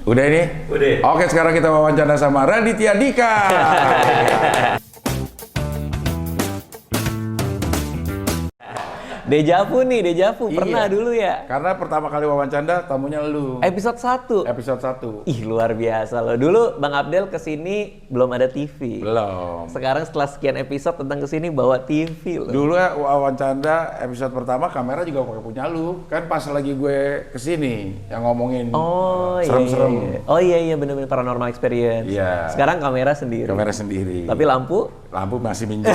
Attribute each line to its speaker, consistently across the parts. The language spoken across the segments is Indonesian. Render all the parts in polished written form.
Speaker 1: Udah ini?
Speaker 2: Udah.
Speaker 1: Oke, sekarang kita wawancara sama Raditya Dika.
Speaker 2: Dejavu nih, Dejavu. Pernah
Speaker 1: Iya.
Speaker 2: dulu ya?
Speaker 1: Karena pertama kali wawancara tamunya lu.
Speaker 2: Episode 1.
Speaker 1: Episode 1.
Speaker 2: Ih, luar biasa loh. Dulu Bang Abdel kesini belum ada TV.
Speaker 1: Belum.
Speaker 2: Sekarang setelah sekian episode tentang kesini bawa TV loh.
Speaker 1: Dulu ya wawancara episode pertama kamera juga pakai punya lu. Kan pas lagi gue kesini yang ngomongin
Speaker 2: Oh iya,
Speaker 1: serem-serem.
Speaker 2: iya. Oh iya bener-bener paranormal experience.
Speaker 1: Iya.
Speaker 2: Sekarang kamera sendiri.
Speaker 1: Kamera sendiri.
Speaker 2: Tapi lampu?
Speaker 1: Lampu masih minjem.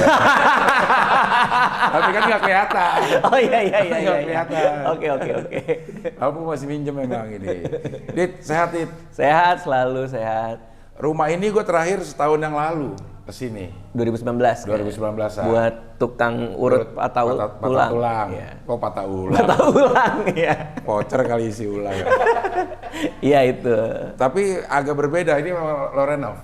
Speaker 1: Tapi kan nggak kelihatan.
Speaker 2: Oh iya.
Speaker 1: Nggak kelihatan.
Speaker 2: Oke.
Speaker 1: Lampu masih minjem memang ini. Dit, sehat Dit.
Speaker 2: Sehat, selalu sehat.
Speaker 1: Rumah ini gue terakhir setahun yang lalu kesini.
Speaker 2: 2019.
Speaker 1: 2019-an.
Speaker 2: Buat tukang urut patah tulang. Iya.
Speaker 1: Kok patah ulang?
Speaker 2: Patah ulang, ya.
Speaker 1: Voucher kali isi ulang.
Speaker 2: Iya itu.
Speaker 1: Tapi agak berbeda, ini memang lo renov.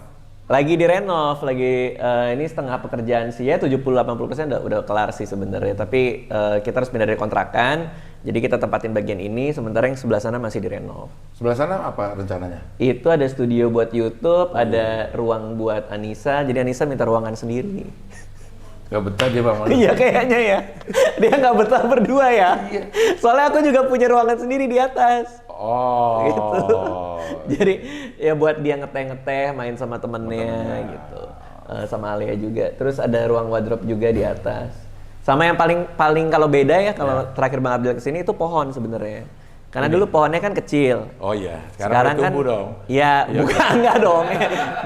Speaker 2: Lagi direnov, ini setengah pekerjaan sih ya 70-80% udah kelar sih sebenarnya. Tapi kita harus pindah dari kontrakan, jadi kita tempatin bagian ini. Sementara yang sebelah sana masih direnov.
Speaker 1: Sebelah sana apa rencananya?
Speaker 2: Itu ada studio buat YouTube, ada ruang buat Anissa. Jadi Anissa minta ruangan sendiri.
Speaker 1: Gak betah dia bang.
Speaker 2: Iya kayaknya ya. Dia nggak betah berdua ya. Soalnya aku juga punya ruangan sendiri di atas.
Speaker 1: Oh.
Speaker 2: Gitu. Jadi ya buat dia ngeteh-ngeteh, main sama temennya gitu. Sama Alia juga. Terus ada ruang wardrobe juga di atas. Sama yang paling kalau beda ya kalau terakhir Bang Abdel kesini itu pohon sebenarnya. Karena dulu pohonnya kan kecil.
Speaker 1: Oh iya. Sekarang
Speaker 2: kan
Speaker 1: tumbuh dong.
Speaker 2: Iya, bukan enggak dong.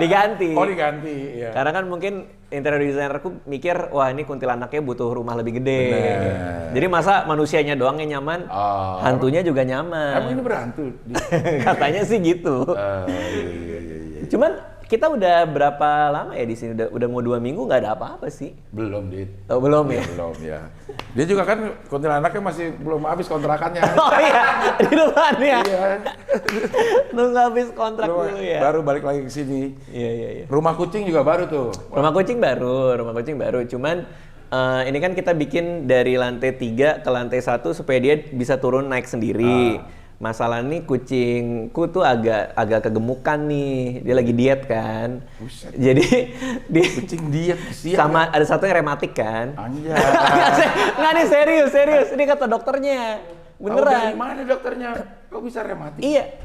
Speaker 2: Diganti.
Speaker 1: Oh diganti. Iya.
Speaker 2: Karena kan mungkin interior designerku mikir, wah ini kuntilanaknya butuh rumah lebih gede.
Speaker 1: Bener.
Speaker 2: Jadi masa manusianya doang yang nyaman, hantunya juga nyaman.
Speaker 1: Emang ini berhantu?
Speaker 2: Katanya sih gitu.
Speaker 1: Iya.
Speaker 2: Cuman kita udah berapa lama ya di sini? Udah mau 2 minggu nggak ada apa-apa sih.
Speaker 1: Belum, Dit.
Speaker 2: Oh belum ya?
Speaker 1: Belum ya. Dia juga kan kuntilanaknya masih belum habis kontrakannya.
Speaker 2: Oh iya, di depannya.
Speaker 1: Iya.
Speaker 2: Nunggu habis kontrak dulu ya.
Speaker 1: Baru balik lagi ke sini.
Speaker 2: Iya.
Speaker 1: Rumah kucing juga baru tuh.
Speaker 2: Rumah kucing baru. Cuman ini kan kita bikin dari lantai 3 ke lantai 1 supaya dia bisa turun naik sendiri. Masalah nih kucingku tuh agak kegemukan nih. Dia lagi diet kan.
Speaker 1: Buset.
Speaker 2: Jadi
Speaker 1: Kucing diet kesian.
Speaker 2: sama ada satu yang rematik kan.
Speaker 1: Anjay.
Speaker 2: Nggak nih serius. Ini kata dokternya.
Speaker 1: Tahu dari
Speaker 2: Beneran.
Speaker 1: mana dokternya? Kok bisa rematik?
Speaker 2: Iya.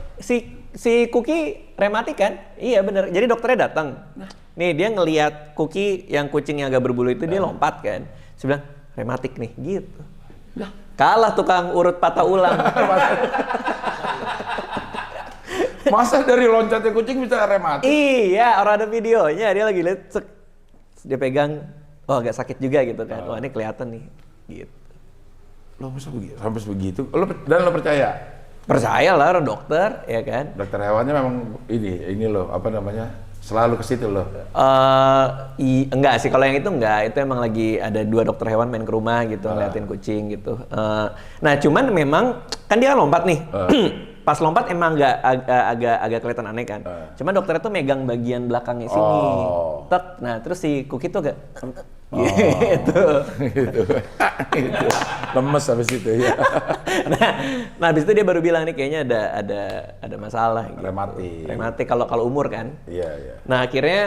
Speaker 2: Si Kuki rematik kan? Iya bener. Jadi dokternya datang. Nih dia ngelihat Kuki yang kucingnya agak berbulu itu dia lompat kan. Dia bilang rematik nih gitu. Kalah tukang urut patah ulang.
Speaker 1: Masa dari loncatnya kucing bisa rematik?
Speaker 2: Iya, orang ada videonya. Dia lagi lihat, dia pegang, oh agak sakit juga gitu kan. Wah ini kelihatan nih, gitu.
Speaker 1: Lo masa begitu? Sampai begitu? Lo percaya?
Speaker 2: Percaya lah orang dokter, ya kan?
Speaker 1: Dokter hewannya memang ini loh, apa namanya? Selalu ke situ loh.
Speaker 2: Enggak sih, kalau yang itu enggak. Itu emang lagi ada 2 dokter hewan main ke rumah gitu, ngeliatin kucing gitu. Nah cuman memang, kan dia kan lompat nih. Pas lompat emang agak kelihatan aneh kan. Cuman dokternya tuh megang bagian belakangnya sini. Tek. Nah terus si Kuki tuh agak gitu.
Speaker 1: Lemes habis itu ya.
Speaker 2: Nah habis itu dia baru bilang nih kayaknya ada masalah gitu. Rematik kalau umur kan.
Speaker 1: Iya.
Speaker 2: Nah akhirnya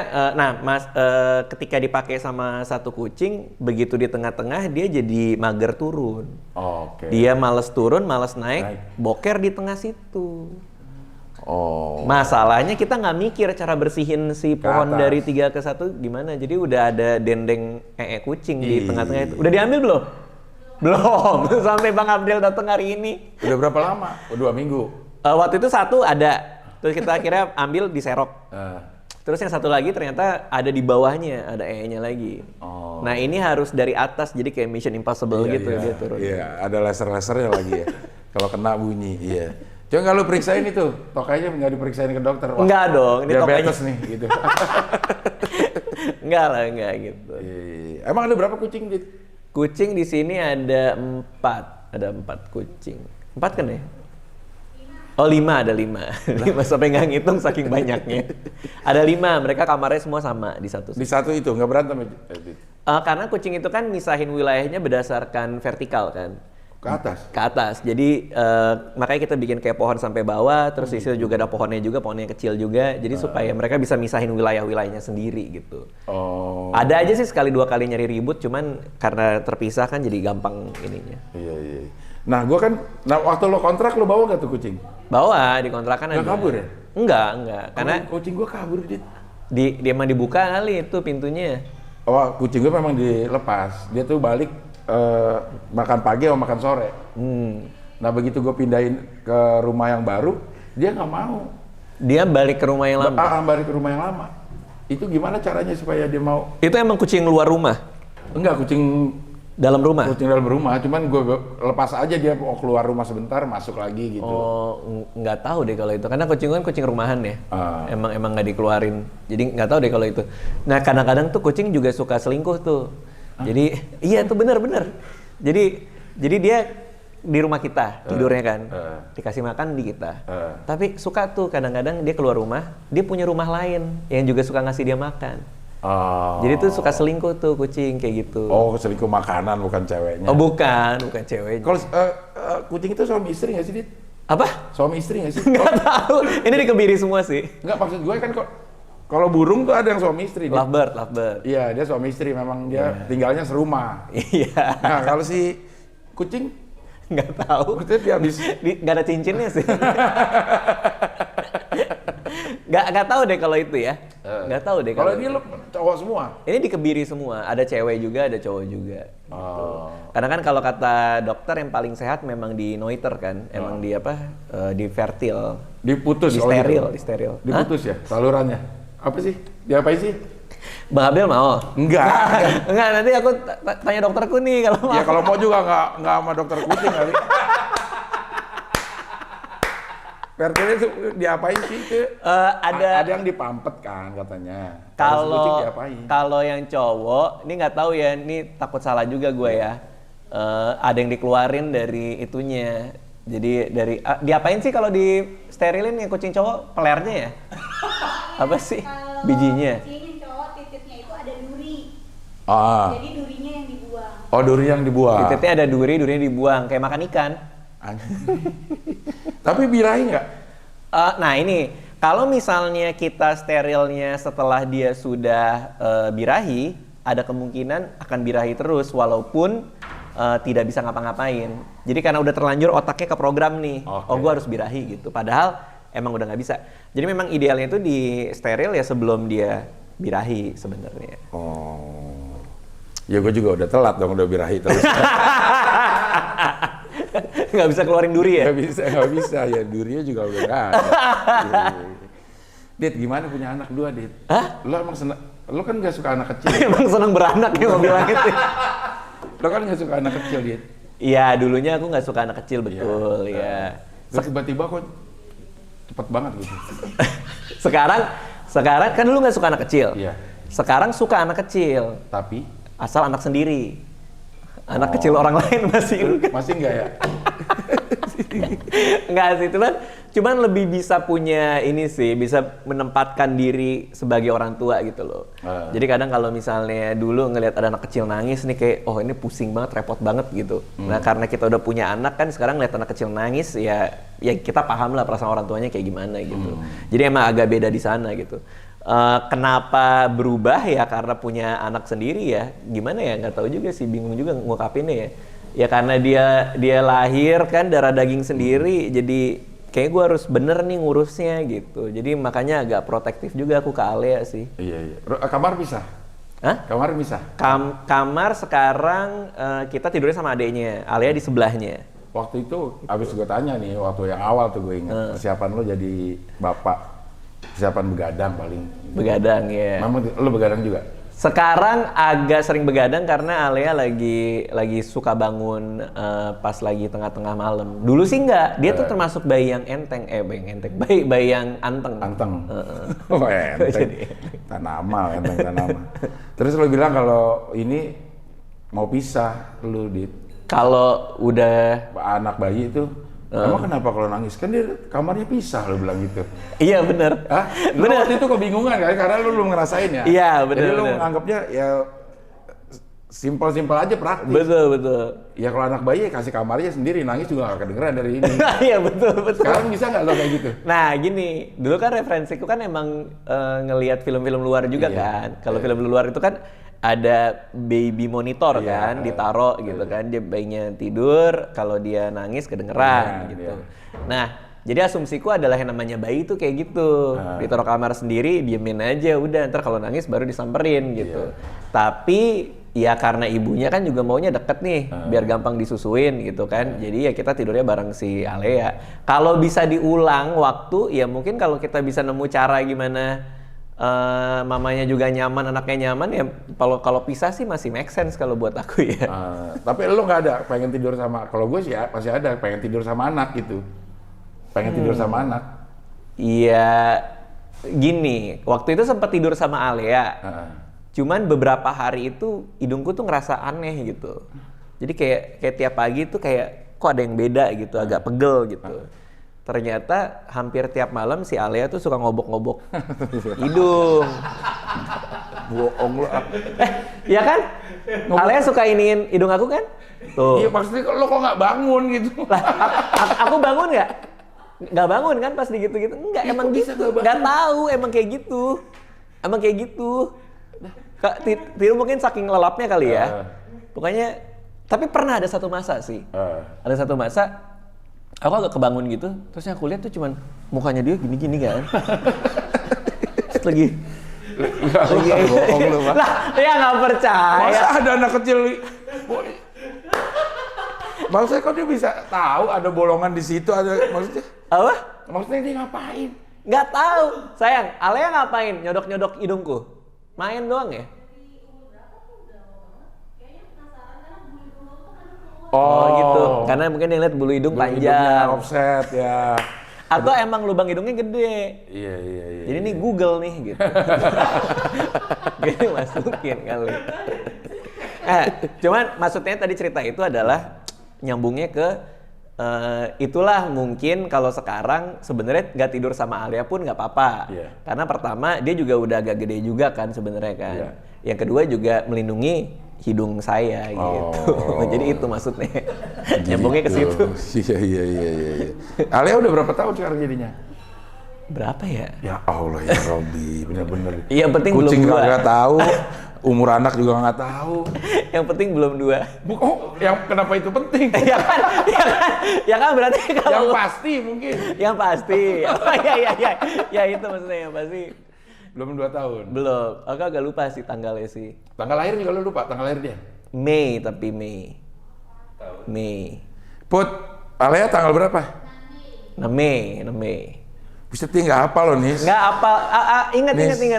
Speaker 2: ketika dipakai sama satu kucing, begitu di tengah-tengah dia jadi mager turun.
Speaker 1: Oke.
Speaker 2: Dia males turun, males naik, boker di tengah situ. Masalahnya kita nggak mikir cara bersihin si pohon dari 3 ke 1 gimana. Jadi udah ada dendeng kucing di tengah-tengah itu. Udah diambil belum? Belum. Sampai Bang Abdel datang hari ini.
Speaker 1: Udah berapa lama? 2 minggu.
Speaker 2: Waktu itu 1 ada. Terus kita akhirnya ambil diserok. Terus yang 1 lagi ternyata ada di bawahnya, ada nya lagi. Nah ini harus dari atas, jadi kayak Mission Impossible gitu dia turun.
Speaker 1: Iya, ada laser-lasernya lagi ya. Kalau kena bunyi, iya. Coba nggak lu periksain itu, tokainya nggak diperiksain ke dokter. Wah,
Speaker 2: enggak dong, ini
Speaker 1: diabetes
Speaker 2: tokainya
Speaker 1: nih gitu.
Speaker 2: enggak gitu.
Speaker 1: Iya. Emang ada berapa kucing, Dit?
Speaker 2: Kucing di sini ada 4. Ada 4 kucing. 4 kan ya? Oh 5, ada 5. 5 sampai nggak ngitung saking banyaknya. Ada 5, mereka kamarnya semua sama di satu.
Speaker 1: Di satu itu nggak berantem ya?
Speaker 2: Karena kucing itu kan misahin wilayahnya berdasarkan vertikal kan.
Speaker 1: Ke atas?
Speaker 2: Ke atas. Jadi makanya kita bikin kayak pohon sampai bawah, terus di situ juga ada pohonnya juga, pohonnya kecil juga. Jadi supaya mereka bisa misahin wilayah-wilayahnya sendiri gitu.
Speaker 1: Oh.
Speaker 2: Ada aja sih sekali dua kali nyari ribut, cuman karena terpisah kan jadi gampang ininya.
Speaker 1: Iya. Nah, waktu lo kontrak lo bawa gak tuh kucing?
Speaker 2: Bawa di kontrakan
Speaker 1: Nggak
Speaker 2: ada.
Speaker 1: kabur ya?
Speaker 2: Enggak. Karena
Speaker 1: kucing gua kabur, Dit.
Speaker 2: dia emang dibuka kali itu pintunya.
Speaker 1: Oh, kucing gua memang dilepas. Dia tuh balik makan pagi atau makan sore. Nah, begitu gue pindahin ke rumah yang baru, dia nggak mau.
Speaker 2: Dia balik ke rumah yang lama?
Speaker 1: Balik ke rumah yang lama. Itu gimana caranya supaya dia mau?
Speaker 2: Itu emang kucing luar rumah?
Speaker 1: Enggak, kucing
Speaker 2: dalam rumah?
Speaker 1: Kucing dalam rumah, cuman gue lepas aja dia mau keluar rumah sebentar, masuk lagi gitu.
Speaker 2: Oh, nggak tahu deh kalau itu. Karena kucing kan kucing rumahan ya. Emang nggak dikeluarin. Jadi nggak tahu deh kalau itu. Nah, kadang-kadang tuh kucing juga suka selingkuh tuh. Jadi iya tuh bener. Jadi dia di rumah kita tidurnya kan, dikasih makan di kita. Tapi suka tuh kadang-kadang dia keluar rumah, dia punya rumah lain yang juga suka ngasih dia makan. Jadi tuh suka selingkuh tuh kucing kayak gitu.
Speaker 1: Oh, selingkuh makanan bukan ceweknya.
Speaker 2: Oh bukan ceweknya.
Speaker 1: Kalau kucing itu suami istri nggak sih, Dit?
Speaker 2: Apa?
Speaker 1: Suami istri nggak sih?
Speaker 2: Nggak tahu. Ini dikebiri semua sih.
Speaker 1: Nggak, maksud gue kan kalau burung tuh ada yang suami istri.
Speaker 2: Lovebird.
Speaker 1: Iya, dia suami istri, memang dia tinggalnya serumah.
Speaker 2: Iya.
Speaker 1: Nah, kalau si kucing
Speaker 2: nggak tahu.
Speaker 1: Maksudnya dia habis
Speaker 2: nggak ada cincinnya sih. Nggak tahu deh kalau itu ya. Nggak tahu deh
Speaker 1: kalau ini lo cowok semua.
Speaker 2: Ini dikebiri semua. Ada cewek juga, ada cowok juga. Gitu. Karena kan kalau kata dokter yang paling sehat memang di noiter kan, emang di di fertil.
Speaker 1: Diputus.
Speaker 2: Di steril.
Speaker 1: Diputus ya salurannya. Apa sih? Diapain sih?
Speaker 2: Bang Abel mau?
Speaker 1: Enggak.
Speaker 2: Enggak, nanti aku tanya dokterku nih kalau mau.
Speaker 1: Ya kalau mau juga nggak sama dokter kucing kali. Fertilnya itu diapain sih itu? Ada yang dipampet kan katanya.
Speaker 2: Kalau yang cowok, ini nggak tahu ya, ini takut salah juga gue ya. Ada yang dikeluarin dari itunya. Jadi diapain sih kalau di sterilin yang kucing cowok? Pelernya ya? Apa sih? Bijinya?
Speaker 3: Kucing cowok titiknya itu ada duri. Jadi durinya yang dibuang.
Speaker 1: Oh, duri yang dibuang.
Speaker 2: Titiknya ada durinya dibuang, kayak makan ikan.
Speaker 1: Tapi birahi nggak?
Speaker 2: Nah ini, kalau misalnya kita sterilnya setelah dia sudah birahi, ada kemungkinan akan birahi terus walaupun tidak bisa ngapa-ngapain. Jadi karena udah terlanjur otaknya ke program nih, oh gue harus birahi gitu. Padahal emang udah nggak bisa. Jadi memang idealnya itu di steril ya sebelum dia birahi sebenarnya.
Speaker 1: Oh, ya gue juga udah telat dong udah birahi terus.
Speaker 2: Nggak bisa keluarin duri ya?
Speaker 1: Nggak bisa ya, durinya juga udah nggak ada. Dit, gimana punya anak dua, Dit?
Speaker 2: Hah?
Speaker 1: Lo kan nggak suka anak kecil.
Speaker 2: Emang seneng beranak ya mau bilang gitu.
Speaker 1: Lo kan nggak suka anak kecil, Dit?
Speaker 2: Iya, dulunya aku nggak suka anak kecil, betul ya.
Speaker 1: Tiba-tiba kok cepet banget gitu.
Speaker 2: Sekarang kan dulu nggak suka anak kecil.
Speaker 1: Iya.
Speaker 2: Sekarang suka anak kecil.
Speaker 1: Tapi?
Speaker 2: Asal anak sendiri. Anak kecil orang lain masih enggak.
Speaker 1: Masih enggak ya?
Speaker 2: Enggak sih, cuman lebih bisa punya ini sih, bisa menempatkan diri sebagai orang tua gitu loh. Jadi kadang kalau misalnya dulu ngelihat ada anak kecil nangis nih kayak, oh ini pusing banget, repot banget gitu. Nah karena kita udah punya anak kan sekarang ngeliat anak kecil nangis ya kita paham lah perasaan orang tuanya kayak gimana gitu. Jadi emang agak beda di sana gitu. Kenapa berubah ya karena punya anak sendiri ya, gimana ya, nggak tahu juga sih, bingung juga ngungkapinnya ya. Ya karena dia lahir kan darah daging sendiri, jadi kayak gue harus bener nih ngurusnya gitu. Jadi makanya agak protektif juga aku ke Alea sih.
Speaker 1: Iya. Kamar bisa?
Speaker 2: Hah?
Speaker 1: Kamar bisa?
Speaker 2: Kamar sekarang kita tidurnya sama adeknya, Alea di sebelahnya.
Speaker 1: Waktu itu abis gue tanya nih, waktu yang awal tuh gue ingat persiapan lo jadi bapak, persiapan begadang paling.
Speaker 2: Begadang ya.
Speaker 1: Memang lo begadang juga?
Speaker 2: Sekarang agak sering begadang karena Alea lagi suka bangun pas lagi tengah-tengah malam. Dulu sih enggak, dia tuh termasuk bayi yang enteng, bayi yang anteng.
Speaker 1: Anteng. Oh enteng. Tanamal, enteng tanamal. Terus lo bilang kalau ini mau pisah lu Dit.
Speaker 2: Kalau udah
Speaker 1: anak bayi itu emang kenapa kalau nangis? Kan dia kamarnya pisah, lo bilang gitu.
Speaker 2: Iya benar.
Speaker 1: Hah? Benar. Waktu itu kebingungan kan, karena lo belum ngerasain ya.
Speaker 2: Iya benar.
Speaker 1: Jadi lo menganggapnya ya Simpel-simpel aja praktis.
Speaker 2: Betul.
Speaker 1: Ya kalau anak bayi kasih kamarnya sendiri, nangis juga gak kedengeran dari ini.
Speaker 2: Iya betul.
Speaker 1: Sekarang bisa nggak lo kayak gitu?
Speaker 2: Nah gini, dulu kan referensiku kan emang ngelihat film-film luar juga kan. Kalau film luar itu kan ada baby monitor kan, ditaro gitu kan. Dia bayinya tidur, kalau dia nangis kedengeran gitu. Nah, jadi asumsiku adalah yang namanya bayi itu kayak gitu. Ditaruh kamar sendiri, diemin aja udah, ntar kalau nangis baru disamperin gitu. Tapi ya karena ibunya kan juga maunya deket nih, biar gampang disusuin gitu kan. Jadi ya kita tidurnya bareng si Alea. Kalau bisa diulang waktu, ya mungkin kalau kita bisa nemu cara gimana mamanya juga nyaman, anaknya nyaman, ya kalau pisah sih masih make sense kalau buat aku ya.
Speaker 1: Tapi lo nggak ada pengen tidur sama, kalau gue sih ya masih ada pengen tidur sama anak gitu. Pengen tidur sama anak.
Speaker 2: Iya, gini, waktu itu sempat tidur sama Alea. Cuman beberapa hari itu hidungku tuh ngerasa aneh gitu. Jadi kayak tiap pagi tuh kayak kok ada yang beda gitu, agak pegel gitu. Ternyata hampir tiap malam si Alea tuh suka ngobok-ngobok hidung.
Speaker 1: Bohong lo.
Speaker 2: Iya kan? Alea suka iniin hidung aku kan? Tuh.
Speaker 1: Iya maksudnya lo kok nggak bangun gitu?
Speaker 2: Lah, aku bangun nggak? Nggak bangun kan pas digitu-gitu? Enggak, emang gitu. Nggak tahu, emang kayak gitu. Emang kayak gitu. Tidur mungkin saking lelapnya kali ya. Pokoknya, tapi pernah ada satu masa sih. Ada satu masa, aku agak kebangun gitu, terus yang aku lihat tuh cuman mukanya dia gini-gini kan. lagi
Speaker 1: bohong lo, Pak.
Speaker 2: Lah, ya nggak percaya.
Speaker 1: Masa ada anak kecil? Maksudnya kok dia bisa tahu ada bolongan di situ, ada maksudnya?
Speaker 2: Apa?
Speaker 1: Maksudnya dia ngapain?
Speaker 2: Nggak tahu. Sayang, Alea ngapain? Nyodok-nyodok hidungku? Main doang ya? Oh gitu. Karena mungkin yang lihat bulu hidung panjang.
Speaker 1: Offset ya.
Speaker 2: Atau emang lubang hidungnya gede.
Speaker 1: Iya.
Speaker 2: Jadi ini Google nih gitu. Gini masukin kali. Cuman maksudnya tadi cerita itu adalah nyambungnya ke itulah mungkin kalau sekarang sebenarnya nggak tidur sama Alea pun nggak apa-apa. Karena pertama dia juga udah agak gede juga kan sebenarnya kan. Yang kedua juga melindungi hidung saya gitu. Jadi itu maksudnya. Nyambungnya ke situ.
Speaker 1: Iya. Alea udah berapa tahun sekarang jadinya?
Speaker 2: Berapa ya?
Speaker 1: Ya Allah ya Robby, bener-bener.
Speaker 2: Yang penting
Speaker 1: kucing
Speaker 2: belum 2.
Speaker 1: Nggak tahu, umur anak juga nggak tahu.
Speaker 2: Yang penting belum 2.
Speaker 1: Oh, yang kenapa itu penting?
Speaker 2: ya kan berarti kalau
Speaker 1: yang pasti mungkin.
Speaker 2: Yang pasti. Ya itu maksudnya yang pasti.
Speaker 1: Belum 2 tahun.
Speaker 2: Belum. Aku agak lupa sih tanggalnya sih.
Speaker 1: Tanggal lahir juga lu lupa, tanggal lahir dia?
Speaker 2: Mei.
Speaker 1: Put, Alea tanggal berapa?
Speaker 2: 6 Mei.
Speaker 1: Bisa tinggal apa lo nih?
Speaker 2: Nggak apa.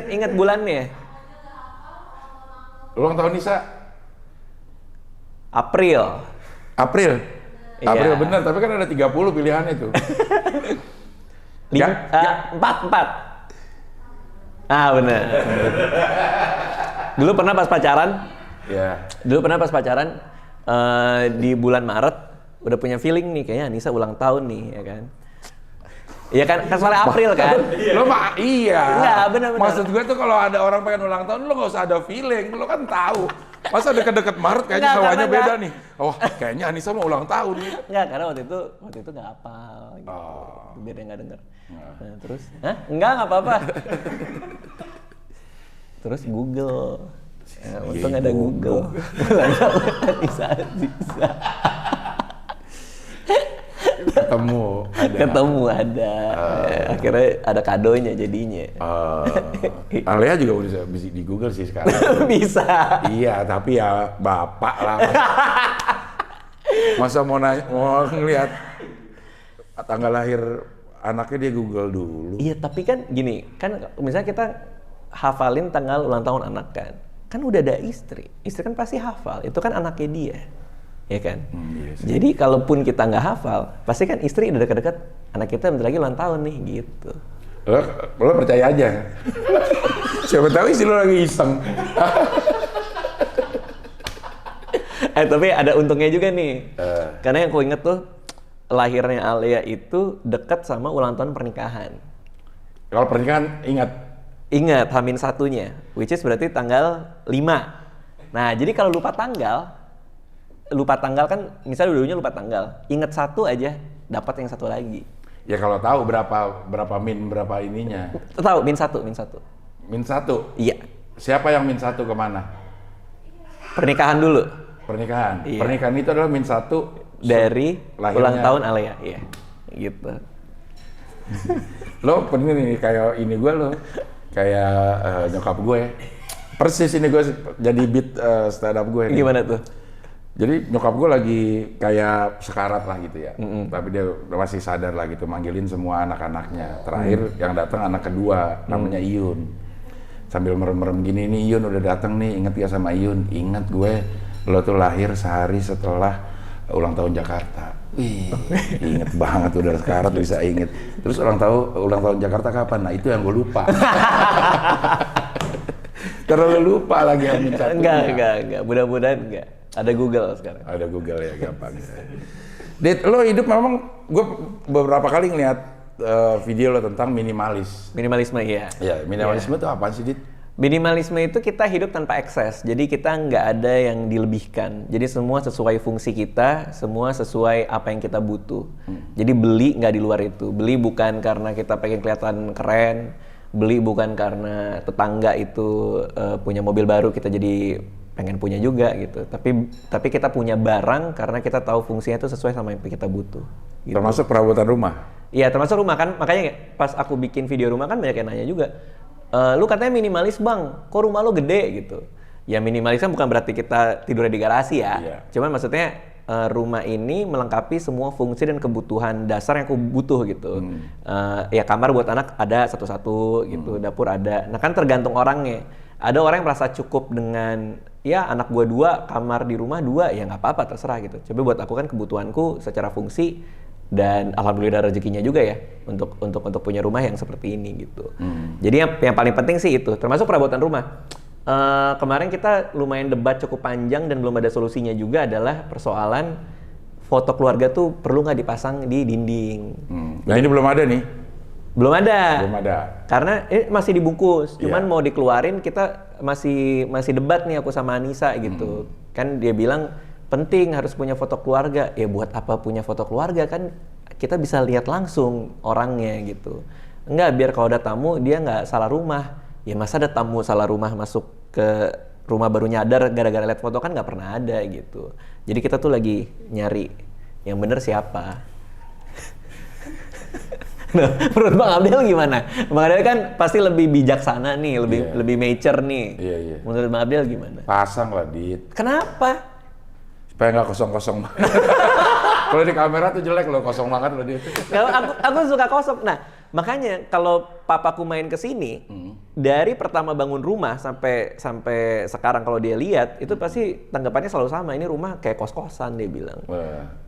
Speaker 2: Ingat bulannya.
Speaker 1: Ulang tahun Nisa?
Speaker 2: April.
Speaker 1: April
Speaker 2: Iya.
Speaker 1: Bener, tapi kan ada 30 pilihannya tuh.
Speaker 2: 4. Bener. Dulu pernah pas pacaran di bulan Maret udah punya feeling nih kayaknya Anissa ulang tahun nih ya kan. Iya kan soalnya April kan.
Speaker 1: Lo mah iya.
Speaker 2: Enggak, bener.
Speaker 1: Maksud gue tuh kalau ada orang pengen ulang tahun lo nggak usah ada feeling, lo kan tahu. Masa deket-deket Maret kayaknya hawanya beda nih. Oh, kayaknya Anissa mau ulang tahun nih.
Speaker 2: Enggak, karena waktu itu nggak hafal gitu. Biar dia nggak denger. Nah, terus, Enggak apa-apa. Terus Google. Untung ada Google. Bisa. Ketemu ada. Akhirnya ada kadonya jadinya.
Speaker 1: Alea juga udah bisa di Google sih sekarang.
Speaker 2: Bisa.
Speaker 1: Iya, tapi ya bapak lah. Masa mau ngelihat tanggal lahir anaknya dia Google dulu.
Speaker 2: Iya, tapi kan gini, kan misalnya kita hafalin tanggal ulang tahun anak kan. Kan udah ada istri. Istri kan pasti hafal. Itu kan anaknya dia. Ya kan?
Speaker 1: Iya sih.
Speaker 2: Jadi kalaupun kita nggak hafal, pasti kan istri udah dekat-dekat anak kita bentar lagi ulang tahun nih gitu.
Speaker 1: Lo percaya aja. Siapa tahu istri lo lagi iseng.
Speaker 2: Tapi ada untungnya juga nih. Karena yang aku inget tuh lahirnya Alea itu dekat sama ulang tahun pernikahan.
Speaker 1: Kalau pernikahan ingat
Speaker 2: Ingat H-1-nya, which is berarti tanggal 5. Nah, jadi kalau lupa tanggal kan misalnya dulunya lupa tanggal, inget satu aja dapat yang satu lagi.
Speaker 1: Ya kalau tahu berapa min berapa ininya.
Speaker 2: Tahu min satu.
Speaker 1: Min satu.
Speaker 2: Iya.
Speaker 1: Siapa yang min satu kemana?
Speaker 2: Pernikahan dulu.
Speaker 1: Pernikahan.
Speaker 2: Iya.
Speaker 1: Pernikahan itu adalah min satu
Speaker 2: Dari
Speaker 1: lahirnya.
Speaker 2: ulang tahun Alea. Iya. Gitu.
Speaker 1: Lo bener nih kayak ini gue lo. Kayak nyokap gue. Persis ini gue jadi beat stand up gue.
Speaker 2: Gimana tuh?
Speaker 1: Jadi nyokap gue lagi kayak sekarat lah gitu ya. Tapi dia masih sadar lah gitu, manggilin semua anak-anaknya. Terakhir yang datang anak kedua, namanya Iyun. Sambil merem-merem gini, nih Iyun udah datang nih, inget ya sama Iyun? Ingat gue, lo tuh lahir sehari setelah ulang tahun Jakarta. Wih, inget banget udah sekarat bisa inget. Terus ulang tahun Jakarta kapan? Nah itu yang gue lupa. Terlalu lupa lagi Amin satunya.
Speaker 2: Enggak. Mudah-mudahan enggak. Ada Google sekarang.
Speaker 1: Ada Google ya, gampang. Dit, lo hidup memang, gue beberapa kali ngeliat video lo tentang minimalis.
Speaker 2: Minimalisme, iya.
Speaker 1: Ya, minimalisme itu apaan sih, Dit?
Speaker 2: Minimalisme itu kita hidup tanpa ekses. Jadi kita nggak ada yang dilebihkan. Jadi semua sesuai fungsi kita, semua sesuai apa yang kita butuh. Jadi beli nggak di luar itu. Beli bukan karena kita pengen kelihatan keren. Beli bukan karena tetangga itu punya mobil baru, kita jadi pengen punya juga gitu. Tapi kita punya barang karena kita tahu fungsinya itu sesuai sama yang kita butuh. Gitu.
Speaker 1: Termasuk perabotan rumah?
Speaker 2: Iya, termasuk rumah kan. Makanya pas aku bikin video rumah kan banyak yang nanya juga. Lu katanya minimalis bang, kok rumah lu gede gitu? Ya minimalis kan bukan berarti kita tidurnya di garasi ya. Iya. Cuman maksudnya rumah ini melengkapi semua fungsi dan kebutuhan dasar yang aku butuh gitu. Ya kamar buat anak ada satu-satu gitu, dapur ada. Nah kan tergantung orangnya. Ada orang yang merasa cukup dengan ya anak gua 2, kamar di rumah 2, ya nggak apa-apa terserah gitu. Coba buat aku kan kebutuhanku secara fungsi dan alhamdulillah rezekinya juga ya untuk punya rumah yang seperti ini gitu. Jadi yang paling penting sih itu, termasuk perabotan rumah. Kemarin kita lumayan debat cukup panjang dan belum ada solusinya juga adalah persoalan foto keluarga tuh perlu nggak dipasang di dinding.
Speaker 1: Nah ini belum ada nih.
Speaker 2: Belum ada. Karena masih dibungkus. Cuman mau dikeluarin kita masih debat nih aku sama Anissa gitu. Kan dia bilang penting harus punya foto keluarga. Ya buat apa punya foto keluarga kan kita bisa lihat langsung orangnya gitu. Enggak, biar kalau ada tamu dia nggak salah rumah. Ya masa ada tamu salah rumah masuk ke rumah baru nyadar gara-gara lihat foto kan nggak pernah ada gitu. Jadi kita tuh lagi nyari yang bener siapa. Nah, menurut Bang Abdel gimana? Bang Abdel kan pasti lebih bijaksana nih, lebih mature nih.
Speaker 1: Iya.
Speaker 2: Menurut Bang Abdel gimana?
Speaker 1: Pasang lah, Dit.
Speaker 2: Kenapa?
Speaker 1: Supaya nggak kosong-kosong. Kalau di kamera tuh jelek loh, kosong banget loh, Dit.
Speaker 2: Aku suka kosong. Nah, makanya kalau papaku main ke sini, dari pertama bangun rumah sampai sekarang kalau dia lihat, itu pasti tanggapannya selalu sama. Ini rumah kayak kos-kosan dia bilang.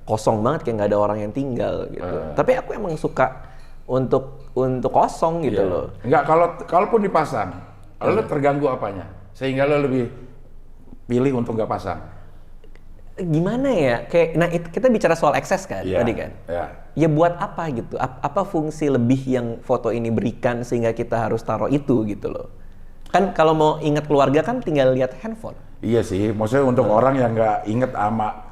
Speaker 2: Kosong banget kayak nggak ada orang yang tinggal gitu. Tapi aku emang suka untuk kosong gitu loh.
Speaker 1: Enggak, kalaupun dipasang, lo terganggu apanya? Sehingga lo lebih pilih untuk nggak pasang.
Speaker 2: Gimana ya? Nah kita bicara soal ekses kan tadi kan. Ya buat apa gitu? Apa fungsi lebih yang foto ini berikan sehingga kita harus taruh itu gitu loh? Kan kalau mau ingat keluarga kan tinggal lihat handphone. Iya
Speaker 1: sih, maksudnya untuk orang yang nggak inget sama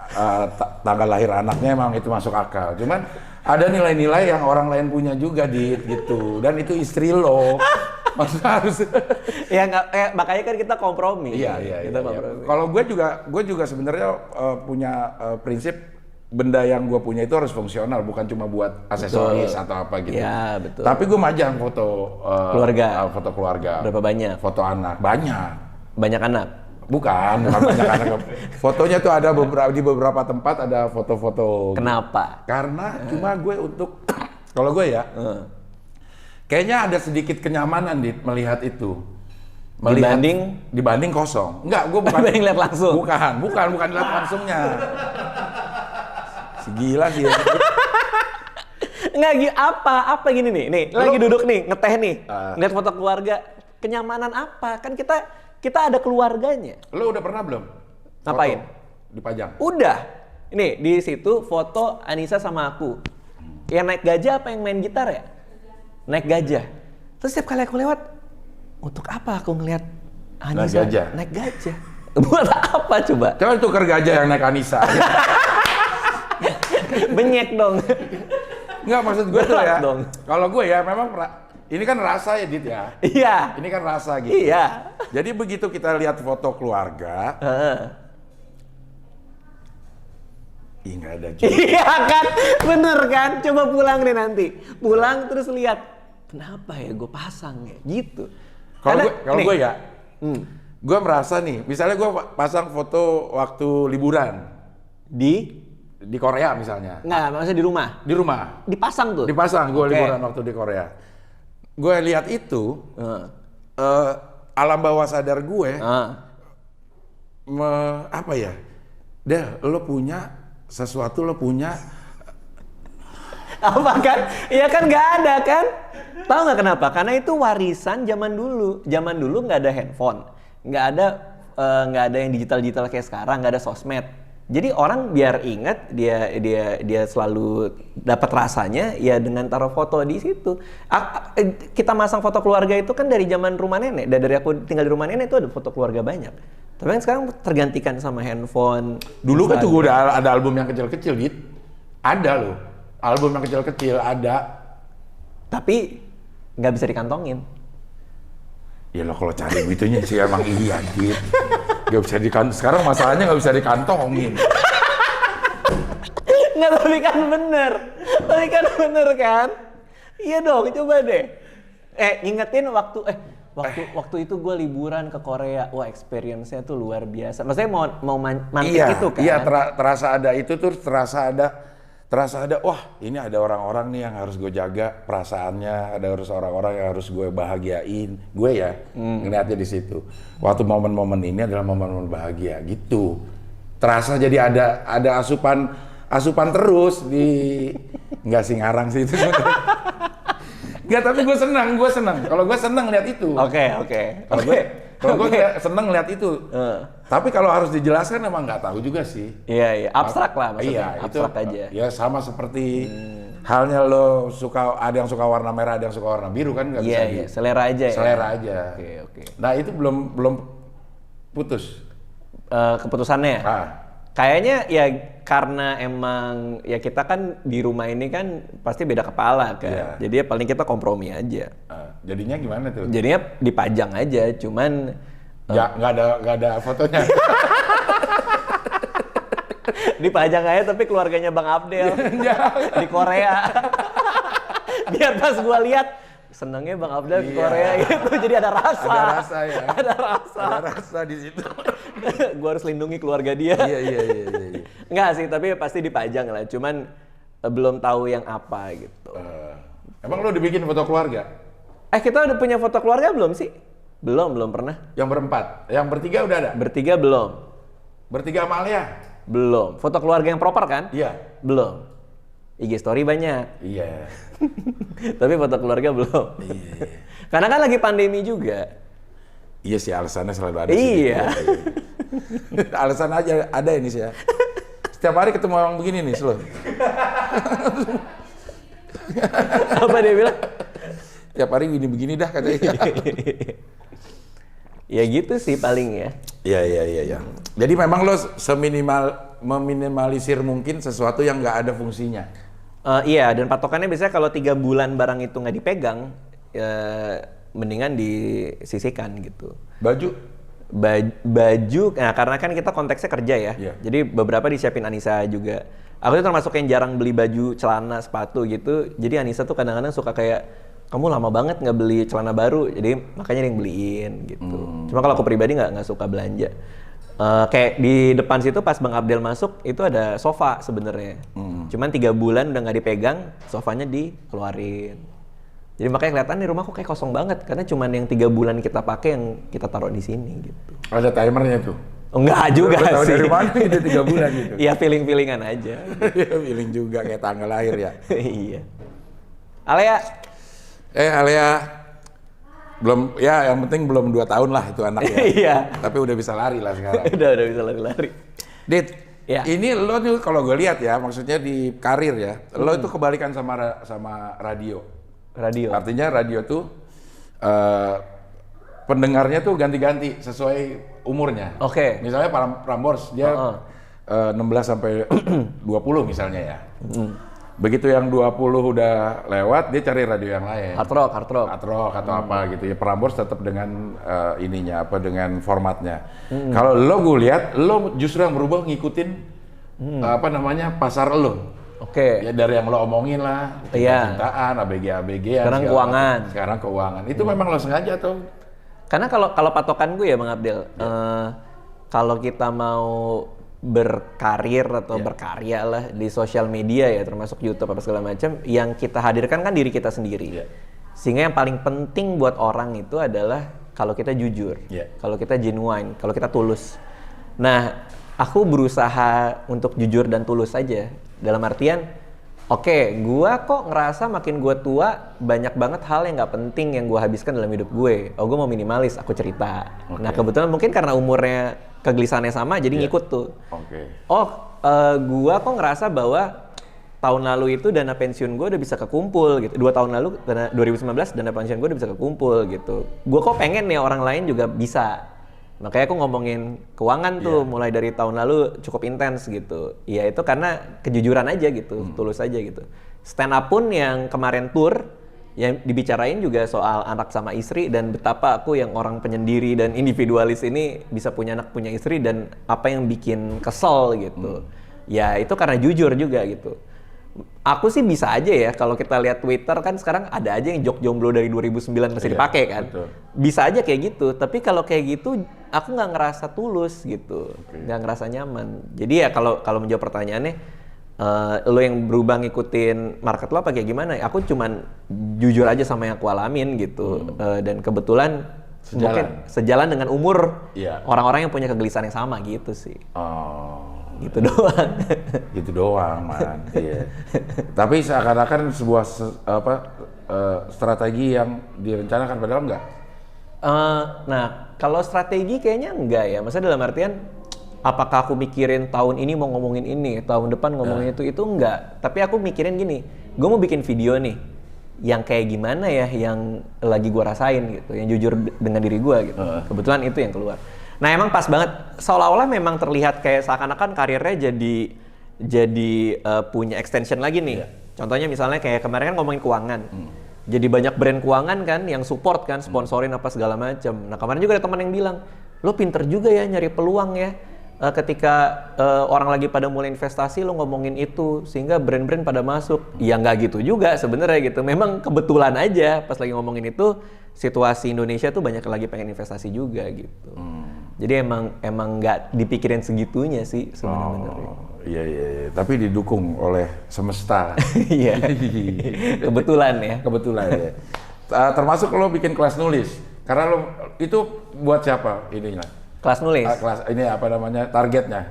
Speaker 1: tanggal lahir anaknya emang itu masuk akal. Cuman ada nilai-nilai yang orang lain punya juga gitu. Dan itu istri lo. Maksudnya harus
Speaker 2: ya makanya kan kita kompromi.
Speaker 1: Iya. Kalau gue juga sebenarnya punya prinsip benda yang gue punya itu harus fungsional, bukan cuma buat aksesoris atau apa gitu.
Speaker 2: Iya, betul.
Speaker 1: Tapi gue majang foto keluarga.
Speaker 2: Berapa banyak?
Speaker 1: Foto anak. Banyak.
Speaker 2: Banyak anak?
Speaker 1: Bukan banyak anak. Fotonya tuh ada di beberapa tempat ada foto-foto.
Speaker 2: Kenapa?
Speaker 1: Karena cuma gue kalau gue ya, kayaknya ada sedikit kenyamanan melihat itu. Dibanding kosong. Enggak, gue bukan.
Speaker 2: Dibanding lihat langsung.
Speaker 1: Bukan lihat langsungnya. Si gila sih. Ya.
Speaker 2: Enggak, apa gini nih lagi duduk nih, ngeteh nih, lihat foto keluarga. Kenyamanan apa? Kan kita ada keluarganya.
Speaker 1: Lo udah pernah belum?
Speaker 2: Ngapain?
Speaker 1: Dipajang?
Speaker 2: Udah. Ini di situ foto Anissa sama aku. Yang naik gajah apa yang main gitar ya? Naik gajah. Terus setiap kali aku lewat, untuk apa aku ngeliat Anissa naik gajah? Buat apa coba?
Speaker 1: Coba tuker gajah yang naik Anissa.
Speaker 2: Benyek dong.
Speaker 1: Enggak, maksud gue tuh ya.
Speaker 2: Dong.
Speaker 1: Kalau gue ya memang ini kan rasa ya, Dit ya.
Speaker 2: Iya.
Speaker 1: Ini kan rasa gitu.
Speaker 2: Iya.
Speaker 1: Jadi begitu kita lihat foto keluarga, ih nggak ada juga.
Speaker 2: Iya kan, bener kan? Coba pulang deh nanti. Pulang terus lihat, kenapa ya gue pasang ya? Gitu.
Speaker 1: Kalau gue ya, gue merasa nih, misalnya gue pasang foto waktu liburan di Korea misalnya.
Speaker 2: Nggak, maksudnya di rumah?
Speaker 1: Di rumah.
Speaker 2: Dipasang tuh?
Speaker 1: Dipasang, gue liburan waktu di Korea. Gue lihat itu, alam bawah sadar gue, apa ya? Lo punya sesuatu, lo punya
Speaker 2: apa kan? Iya kan nggak ada kan? Tahu nggak kenapa? Karena itu warisan zaman dulu. Zaman dulu nggak ada handphone, nggak ada yang digital kayak sekarang, nggak ada sosmed. Jadi orang biar ingat dia selalu dapat rasanya ya dengan taruh foto di situ. Kita masang foto keluarga itu kan dari zaman rumah nenek. Dari aku tinggal di rumah nenek itu ada foto keluarga banyak. Tapi kan sekarang tergantikan sama handphone.
Speaker 1: Dulu kan juga udah ada album yang kecil-kecil gitu. Ada loh. Album yang kecil-kecil ada.
Speaker 2: Tapi nggak bisa dikantongin.
Speaker 1: Ya lo kalau cari gitunya sih emang iya gitu. Gak bisa dikantong. Sekarang masalahnya nggak bisa dikantongin.
Speaker 2: Nggak, tapi kan bener kan? Iya dong, coba deh. Ingetin waktu itu gue liburan ke Korea. Wah, experience-nya tuh luar biasa. Maksudnya mau mantik itu kan?
Speaker 1: Iya, terasa ada itu tuh, terasa ada, wah ini ada orang-orang nih yang harus gue jaga perasaannya, ada orang-orang yang harus gue bahagiain. Gue ya ngeliatnya di situ. Waktu momen-momen ini adalah momen-momen bahagia gitu. Terasa jadi ada asupan terus di nggak sih ngarang sih itu. Nggak, tapi gue senang. Kalau gue senang lihat itu.
Speaker 2: Oke.
Speaker 1: Kalau gue seneng lihat itu. Tapi kalau harus dijelaskan emang nggak tahu juga sih.
Speaker 2: Iya. Abstrak lah maksudnya.
Speaker 1: Iya,
Speaker 2: abstrak
Speaker 1: itu,
Speaker 2: aja.
Speaker 1: Ya sama seperti halnya lo ada yang suka warna merah, ada yang suka warna biru kan nggak bisa.
Speaker 2: Iya. Selera aja ya.
Speaker 1: Selera aja.
Speaker 2: Oke.
Speaker 1: Nah itu belum putus.
Speaker 2: Keputusannya. Kayaknya ya karena emang ya kita kan di rumah ini kan pasti beda kepala kan.
Speaker 1: Iya.
Speaker 2: Jadi ya paling kita kompromi aja.
Speaker 1: Jadinya gimana tuh?
Speaker 2: Jadinya dipajang aja, cuman
Speaker 1: ya nggak ada fotonya.
Speaker 2: dipajang aja tapi keluarganya Bang Abdel di Korea. Biar pas gua lihat senengnya Bang Abdel di Korea gitu, jadi ada rasa.
Speaker 1: Ada rasa ya.
Speaker 2: Ada rasa
Speaker 1: di situ.
Speaker 2: Gua harus lindungi keluarga dia.
Speaker 1: Iya.
Speaker 2: Enggak sih, tapi pasti dipajang lah. Cuman belum tahu yang apa gitu.
Speaker 1: Emang lo dibikin foto keluarga?
Speaker 2: Kita udah punya foto keluarga belum sih? Belum pernah.
Speaker 1: Yang berempat, yang bertiga udah ada?
Speaker 2: Bertiga belum.
Speaker 1: Bertiga sama Alia?
Speaker 2: Belum. Foto keluarga yang proper kan?
Speaker 1: Iya.
Speaker 2: Belum. IG story banyak.
Speaker 1: Iya.
Speaker 2: Tapi foto keluarga belum.
Speaker 1: Iya.
Speaker 2: Karena kan lagi pandemi juga.
Speaker 1: Iya sih, alasannya selalu ada.
Speaker 2: Iya.
Speaker 1: Alasan aja ada ini sih ya. Setiap hari ketemu orang begini nih, slow.
Speaker 2: Apa dia bilang?
Speaker 1: Tiap hari begini dah katanya.
Speaker 2: Ya gitu sih paling ya.
Speaker 1: Iya. Jadi memang lo meminimalisir mungkin sesuatu yang nggak ada fungsinya.
Speaker 2: Iya, dan patokannya biasanya kalau 3 bulan barang itu nggak dipegang, mendingan disisihkan gitu.
Speaker 1: Baju,
Speaker 2: nah karena kan kita konteksnya kerja ya.
Speaker 1: Yeah.
Speaker 2: Jadi beberapa disiapin Anissa juga. Aku tuh termasuk yang jarang beli baju, celana, sepatu gitu. Jadi Anissa tuh kadang-kadang suka kayak, kamu lama banget nggak beli celana baru, jadi makanya yang beliin gitu. Cuma kalau aku pribadi nggak suka belanja. Kayak di depan situ pas Bang Abdel masuk itu ada sofa sebenarnya. Cuman 3 bulan udah nggak dipegang, sofanya dikeluarin. Jadi makanya kelihatan di rumah kok kayak kosong banget karena cuman yang 3 bulan kita pakai yang kita taruh di sini gitu.
Speaker 1: ada timernya tuh?
Speaker 2: Enggak juga
Speaker 1: tahu
Speaker 2: sih.
Speaker 1: dari mana itu 3 bulan gitu?
Speaker 2: Iya feeling-feelingan aja.
Speaker 1: Feeling juga kayak tanggal lahir ya.
Speaker 2: Iya. Alia.
Speaker 1: Alia. Belum, ya yang penting belum 2 tahun lah itu anaknya.
Speaker 2: Iya.
Speaker 1: Tapi udah bisa lari lah sekarang.
Speaker 2: udah bisa lari-lari.
Speaker 1: Dit,
Speaker 2: ya.
Speaker 1: Ini lo tuh kalau gue lihat ya, maksudnya di karir ya, lo itu kebalikan sama radio.
Speaker 2: Radio.
Speaker 1: Artinya radio tuh pendengarnya tuh ganti-ganti sesuai umurnya.
Speaker 2: Oke.
Speaker 1: Misalnya Prambors dia 16 sampai 20 misalnya ya. Begitu yang 20 udah lewat, dia cari radio yang lain.
Speaker 2: Hard rock
Speaker 1: atau apa gitu ya. Prambors tetap dengan dengan formatnya. Kalau lo gue lihat, lo justru yang berubah ngikutin pasar lo.
Speaker 2: Oke.
Speaker 1: Ya dari yang lo omongin lah, cintaan, ABG
Speaker 2: sekarang keuangan.
Speaker 1: Sekarang keuangan. Itu memang lo sengaja tuh.
Speaker 2: Karena kalau patokan gue ya Bang Abdel, kalau kita mau berkarir atau berkarya lah di sosial media ya, termasuk YouTube apa segala macam, yang kita hadirkan kan diri kita sendiri. Sehingga yang paling penting buat orang itu adalah kalau kita jujur, kalau kita genuine, kalau kita tulus. Nah, aku berusaha untuk jujur dan tulus aja. Dalam artian, gua kok ngerasa makin gua tua banyak banget hal yang nggak penting yang gua habiskan dalam hidup gue. Gua mau minimalis, aku cerita. Nah, kebetulan mungkin karena umurnya kegelisahannya sama, jadi ngikut tuh. Gua kok ngerasa bahwa tahun lalu itu dana pensiun gue udah bisa kekumpul gitu. 2 tahun lalu, 2019 dana pensiun gue udah bisa kekumpul gitu. Gue kok pengen nih orang lain juga bisa. Makanya aku ngomongin keuangan tuh mulai dari tahun lalu cukup intens gitu. Ya itu karena kejujuran aja gitu, tulus aja gitu. Stand up pun yang kemarin tour, yang dibicarain juga soal anak sama istri dan betapa aku yang orang penyendiri dan individualis ini bisa punya anak punya istri dan apa yang bikin kesel gitu. Ya itu karena jujur juga gitu. Aku sih bisa aja ya, kalau kita lihat Twitter kan sekarang ada aja yang jomblo dari 2009 masih dipakai kan. Betul. Bisa aja kayak gitu, tapi kalau kayak gitu aku nggak ngerasa tulus gitu, nggak ngerasa nyaman. Jadi ya kalau menjawab pertanyaannya, lo yang berubah ngikutin market lo apa kayak gimana? Aku cuman jujur aja sama yang aku alamin gitu. Dan kebetulan mungkin sejalan dengan umur orang-orang yang punya kegelisahan yang sama gitu sih. Gitu doang.
Speaker 1: Gitu doang, man. Iya. Tapi seakan-akan sebuah strategi yang direncanakan, padahal enggak.
Speaker 2: Nah, kalau strategi kayaknya enggak ya. Maksudnya dalam artian, apakah aku mikirin tahun ini mau ngomongin ini, tahun depan ngomongin itu enggak. Tapi aku mikirin gini, gue mau bikin video nih, yang kayak gimana ya, yang lagi gue rasain gitu, yang jujur dengan diri gue gitu. Kebetulan itu yang keluar. Nah emang pas banget, seolah-olah memang terlihat kayak seakan-akan karirnya jadi punya extension lagi nih. Contohnya misalnya kayak kemarin kan ngomongin keuangan. Jadi banyak brand keuangan kan yang support kan, sponsorin apa segala macam. Nah kemarin juga ada teman yang bilang, lo pinter juga ya nyari peluang ya. Ketika orang lagi pada mulai investasi lo ngomongin itu sehingga brand-brand pada masuk. Ya nggak gitu juga sebenarnya gitu. Memang kebetulan aja pas lagi ngomongin itu situasi Indonesia tuh banyak lagi pengen investasi juga gitu. Jadi emang nggak dipikirin segitunya sih sebenarnya.
Speaker 1: Iya. Tapi didukung oleh semesta.
Speaker 2: Iya. Kebetulan ya.
Speaker 1: Kebetulan ya. Termasuk lo bikin kelas nulis. Karena lo itu buat siapa ininya?
Speaker 2: Kelas nulis.
Speaker 1: Kelas ini apa namanya, targetnya?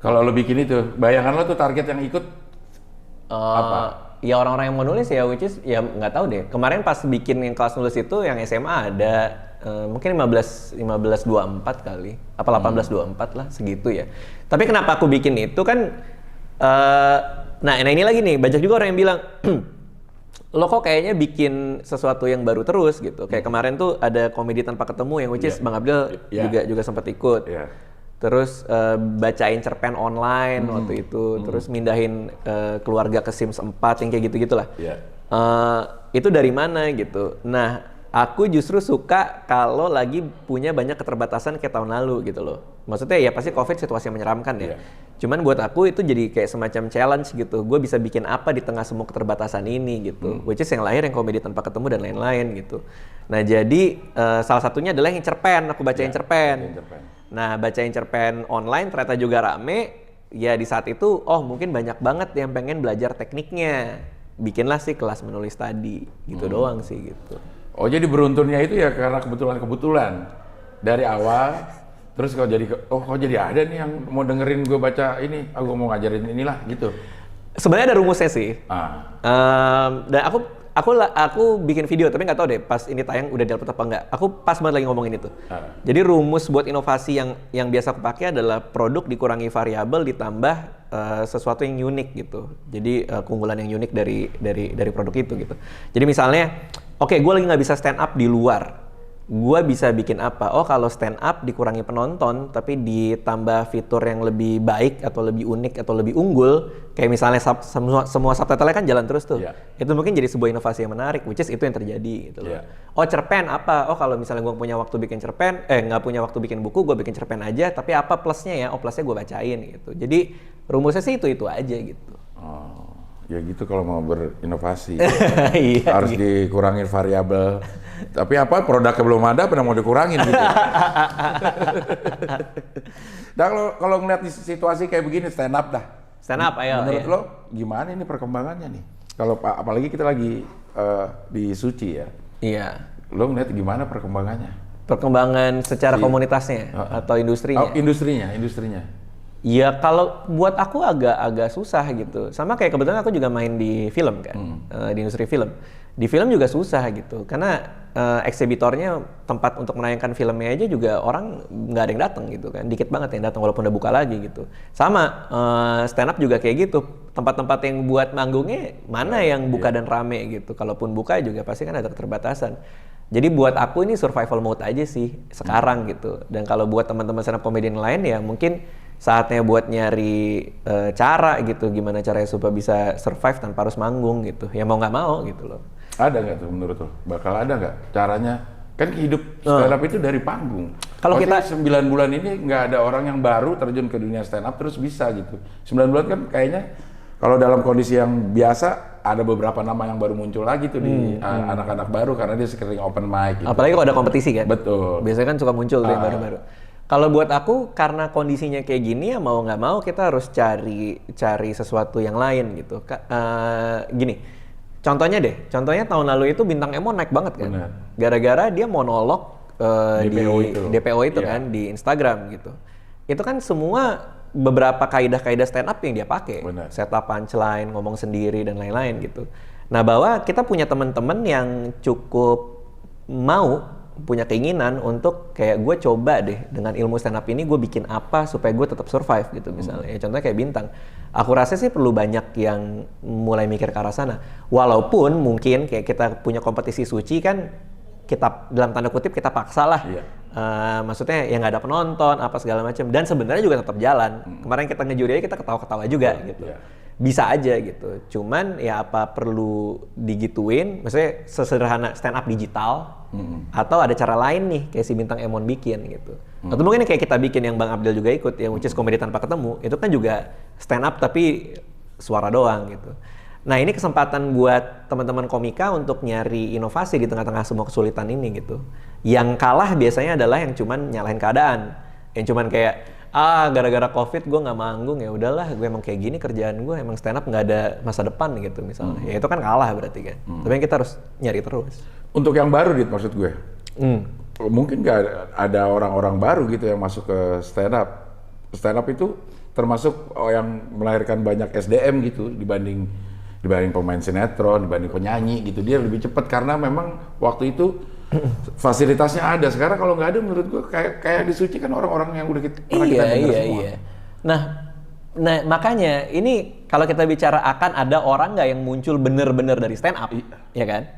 Speaker 1: Kalau lo bikin itu, bayangan lo tuh target yang ikut apa?
Speaker 2: Ya orang-orang yang mau nulis ya, which is ya nggak tahu deh. Kemarin pas bikin yang kelas nulis itu yang SMA ada mungkin 1524 kali, apa 1824 lah segitu ya. Tapi kenapa aku bikin itu kan? Nah ini lagi nih, banyak juga orang yang bilang. Lo kok kayaknya bikin sesuatu yang baru terus gitu. Kayak kemarin tuh ada komedi tanpa ketemu yang which is Bang Abdel juga sempat ikut. Terus bacain cerpen online waktu itu. Terus mindahin keluarga ke Sims 4 yang kayak gitu-gitulah. Itu dari mana gitu. Nah, aku justru suka kalau lagi punya banyak keterbatasan kayak tahun lalu gitu loh. Maksudnya ya pasti COVID situasi yang menyeramkan ya. Cuman buat aku itu jadi kayak semacam challenge gitu. Gue bisa bikin apa di tengah semua keterbatasan ini gitu. Which is yang lahir yang komedi tanpa ketemu dan lain-lain gitu. Nah jadi salah satunya adalah yang cerpen. Aku bacain cerpen. Nah bacain cerpen online ternyata juga rame. Ya di saat itu mungkin banyak banget yang pengen belajar tekniknya. Bikinlah sih kelas menulis tadi. Gitu doang sih gitu.
Speaker 1: Oh jadi beruntunnya itu ya karena kebetulan dari awal. Terus kok jadi ada nih yang mau dengerin gue baca ini, aku mau ngajarin inilah gitu.
Speaker 2: Sebenarnya ada rumusnya sih. Dan aku bikin video tapi nggak tahu deh pas ini tayang udah diupload apa enggak. Aku pas banget lagi ngomongin itu. Jadi rumus buat inovasi yang biasa aku pakai adalah produk dikurangi variabel ditambah sesuatu yang unik gitu. Jadi keunggulan yang unik dari produk itu gitu. Jadi misalnya, gue lagi nggak bisa stand up di luar. Gua bisa bikin apa? Oh, kalau stand up dikurangi penonton, tapi ditambah fitur yang lebih baik atau lebih unik atau lebih unggul, kayak misalnya semua subtitle kan jalan terus tuh. Yeah. Itu mungkin jadi sebuah inovasi yang menarik, which is itu yang terjadi gitu loh. Yeah. Oh, cerpen apa? Oh, kalau misalnya gua punya waktu bikin cerpen, nggak punya waktu bikin buku, gua bikin cerpen aja. Tapi apa plusnya ya? Oh, plusnya gua bacain gitu. Jadi rumusnya sih itu aja gitu.
Speaker 1: Oh, ya gitu kalau mau berinovasi.
Speaker 2: Iya,
Speaker 1: harus dikurangin variabel. Tapi apa produknya belum ada, pernah mau dikurangin gitu. Nah kalau ngeliat di situasi kayak begini stand up dah.
Speaker 2: Stand up, ayo.
Speaker 1: Menurut lo gimana ini perkembangannya nih? Kalau apalagi kita lagi di Suci ya.
Speaker 2: Iya.
Speaker 1: Lo ngeliat gimana perkembangannya?
Speaker 2: Perkembangan secara komunitasnya atau industrinya?
Speaker 1: Industrinya.
Speaker 2: Iya, kalau buat aku agak susah gitu. Sama kayak kebetulan aku juga main di film kan, di industri film. Di film juga susah gitu, karena eksibitornya tempat untuk menayangkan filmnya aja juga orang nggak ada yang datang gitu kan, dikit banget yang datang walaupun udah buka lagi gitu. Sama stand up juga kayak gitu, tempat-tempat yang buat manggungnya mana yang buka dan rame gitu. Kalaupun buka juga pasti kan ada keterbatasan. Jadi buat aku ini survival mode aja sih sekarang gitu. Dan kalau buat teman-teman stand up comedian lain ya mungkin saatnya buat nyari cara gitu, gimana caranya supaya bisa survive tanpa harus manggung gitu. Ya mau nggak mau gitu loh.
Speaker 1: Ada nggak tuh menurut lo? Bakal ada nggak caranya? Kan hidup stand up itu dari panggung.
Speaker 2: Kalau kita
Speaker 1: 9 bulan ini nggak ada orang yang baru terjun ke dunia stand up terus bisa gitu. 9 bulan kan kayaknya kalau dalam kondisi yang biasa ada beberapa nama yang baru muncul lagi tuh di anak-anak baru karena dia sering open mic gitu.
Speaker 2: Apalagi kalau ada kompetisi kan?
Speaker 1: Betul.
Speaker 2: Biasanya kan suka muncul tuh yang baru-baru. Kalau buat aku karena kondisinya kayak gini ya mau nggak mau kita harus cari sesuatu yang lain gitu. Gini. Contohnya tahun lalu itu Bintang Emon naik banget kan. Bener. Gara-gara dia monolog DPO itu kan di Instagram gitu. Itu kan semua beberapa kaidah-kaidah stand up yang dia pakai. Setup punchline, ngomong sendiri dan lain-lain gitu. Nah, bahwa kita punya teman-teman yang cukup punya keinginan untuk kayak gue coba deh dengan ilmu stand up ini gue bikin apa supaya gue tetap survive gitu misalnya. Ya, contohnya kayak Bintang. Aku rasa sih perlu banyak yang mulai mikir ke arah sana. Walaupun mungkin kayak kita punya kompetisi Suci kan kita dalam tanda kutip kita paksa lah. Iya. Maksudnya ya nggak ada penonton apa segala macam dan sebenarnya juga tetap jalan. Kemarin kita ngejuri aja kita ketawa-ketawa juga gitu. Iya. Bisa aja gitu. Cuman ya apa perlu digituin? Maksudnya sesederhana stand up digital atau ada cara lain nih kayak si Bintang Emon bikin gitu. Atau mungkin kayak kita bikin yang Bang Abdel juga ikut yang which is komedi tanpa ketemu. Itu kan juga stand up tapi suara doang gitu. Nah, ini kesempatan buat teman-teman komika untuk nyari inovasi di tengah-tengah semua kesulitan ini gitu. Yang kalah biasanya adalah yang cuman nyalahin keadaan. Yang cuman kayak gara-gara COVID gue nggak manggung ya udahlah gue emang kayak gini kerjaan gue emang stand up nggak ada masa depan gitu misalnya ya itu kan kalah berarti kan tapi kita harus nyari terus
Speaker 1: untuk yang baru maksud gue mungkin nggak ada orang-orang baru gitu yang masuk ke stand up itu termasuk yang melahirkan banyak SDM gitu dibanding pemain sinetron dibanding penyanyi gitu dia lebih cepat karena memang waktu itu fasilitasnya ada. Sekarang kalau nggak ada menurut gue kayak di Suci kan orang-orang yang udah pernah kita dengar semua. Iya. Nah makanya ini kalau kita bicara akan ada orang nggak yang muncul bener-bener dari stand up, ya kan?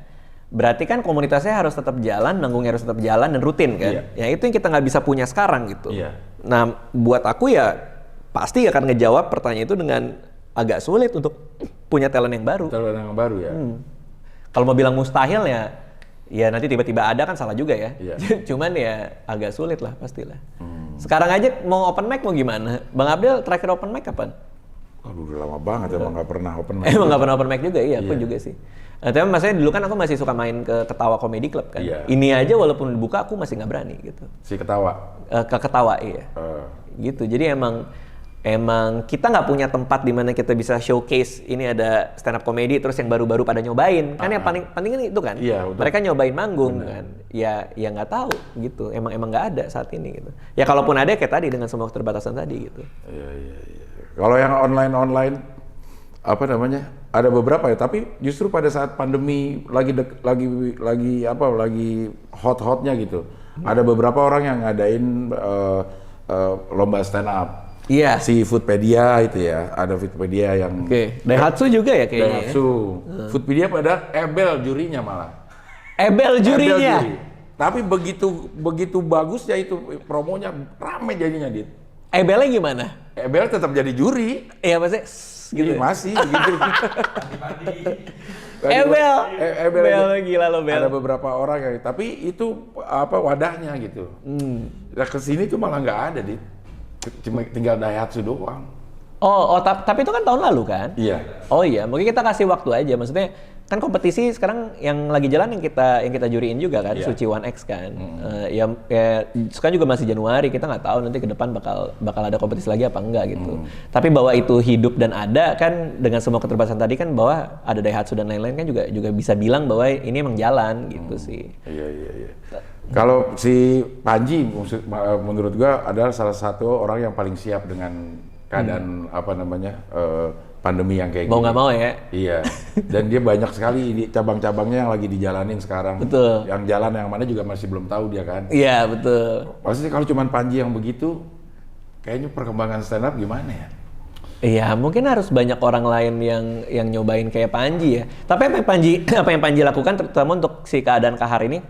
Speaker 1: Berarti kan komunitasnya harus tetap jalan, manggungnya harus tetap jalan dan rutin kan? Iya. Ya itu yang kita nggak bisa punya sekarang gitu. Iya. Nah buat aku ya pasti akan ngejawab pertanyaan itu dengan agak sulit untuk punya talent yang baru. Talent yang baru ya. Kalau mau bilang mustahil ya nanti tiba-tiba ada kan salah juga ya. Cuman ya agak sulit lah pastilah. Sekarang aja mau open mic mau gimana? Bang Abdel terakhir open mic kapan? Aduh udah lama banget emang nggak pernah open mic. Emang nggak pernah open mic juga iya. Aku juga sih. Tapi maksudnya dulu kan aku masih suka main ke Ketawa Comedy Club kan. Ini aja walaupun dibuka aku masih nggak berani gitu. Si Ketawa? Ke Ketawa iya. Gitu jadi emang kita nggak punya tempat di mana kita bisa showcase ini ada stand up comedy terus yang baru-baru pada nyobain kan yang paling penting kan itu kan mereka nyobain manggung kan ya nggak tahu gitu emang nggak ada saat ini gitu ya kalaupun ada kayak tadi dengan semua keterbatasan tadi gitu. Iya. Kalau yang online apa namanya ada beberapa ya tapi justru pada saat pandemi lagi hot-hotnya gitu ada beberapa orang yang ngadain lomba stand up. Iya. Si Foodpedia itu ya, ada Foodpedia yang. Oke. Daihatsu juga ya kayaknya. Daihatsu. Foodpedia pada Ebel jurinya malah. Ebel jurinya. Tapi begitu bagus ya itu promonya rame jadinya, Dit.
Speaker 2: Ebelnya gimana?
Speaker 1: Ebel tetap jadi juri.
Speaker 2: Iya maksudnya gitu.
Speaker 1: Iya, masih gitu.
Speaker 2: Ebel gila lo Bel.
Speaker 1: Ada beberapa orang ya, tapi itu wadahnya gitu. Nah, kesini tuh malah nggak ada, Dit. Cuma tinggal Daihatsu doang.
Speaker 2: Tapi itu kan tahun lalu kan?
Speaker 1: Iya.
Speaker 2: Oh iya, mungkin kita kasih waktu aja. Maksudnya kan kompetisi sekarang yang lagi jalan yang kita juriin juga kan, Suci 1X kan. Ya sekarang juga masih Januari, kita nggak tahu nanti ke depan bakal ada kompetisi lagi apa enggak gitu. Tapi bahwa itu hidup dan ada kan dengan semua keterbatasan tadi kan, bahwa ada Daihatsu dan lain-lain kan juga bisa bilang bahwa ini emang jalan gitu sih.
Speaker 1: Iya. Kalau si Panji menurut gua adalah salah satu orang yang paling siap dengan keadaan pandemi yang kayak
Speaker 2: mau nggak mau ya.
Speaker 1: Iya. Dan dia banyak sekali cabang-cabangnya yang lagi dijalanin sekarang.
Speaker 2: Betul.
Speaker 1: Yang jalan yang mana juga masih belum tahu dia kan.
Speaker 2: Iya betul.
Speaker 1: Maksudnya kalau cuma Panji yang begitu, kayaknya perkembangan stand up gimana ya?
Speaker 2: Iya, mungkin harus banyak orang lain yang nyobain kayak Panji ya. Tapi apa yang Panji lakukan terutama untuk si keadaan kahar ini,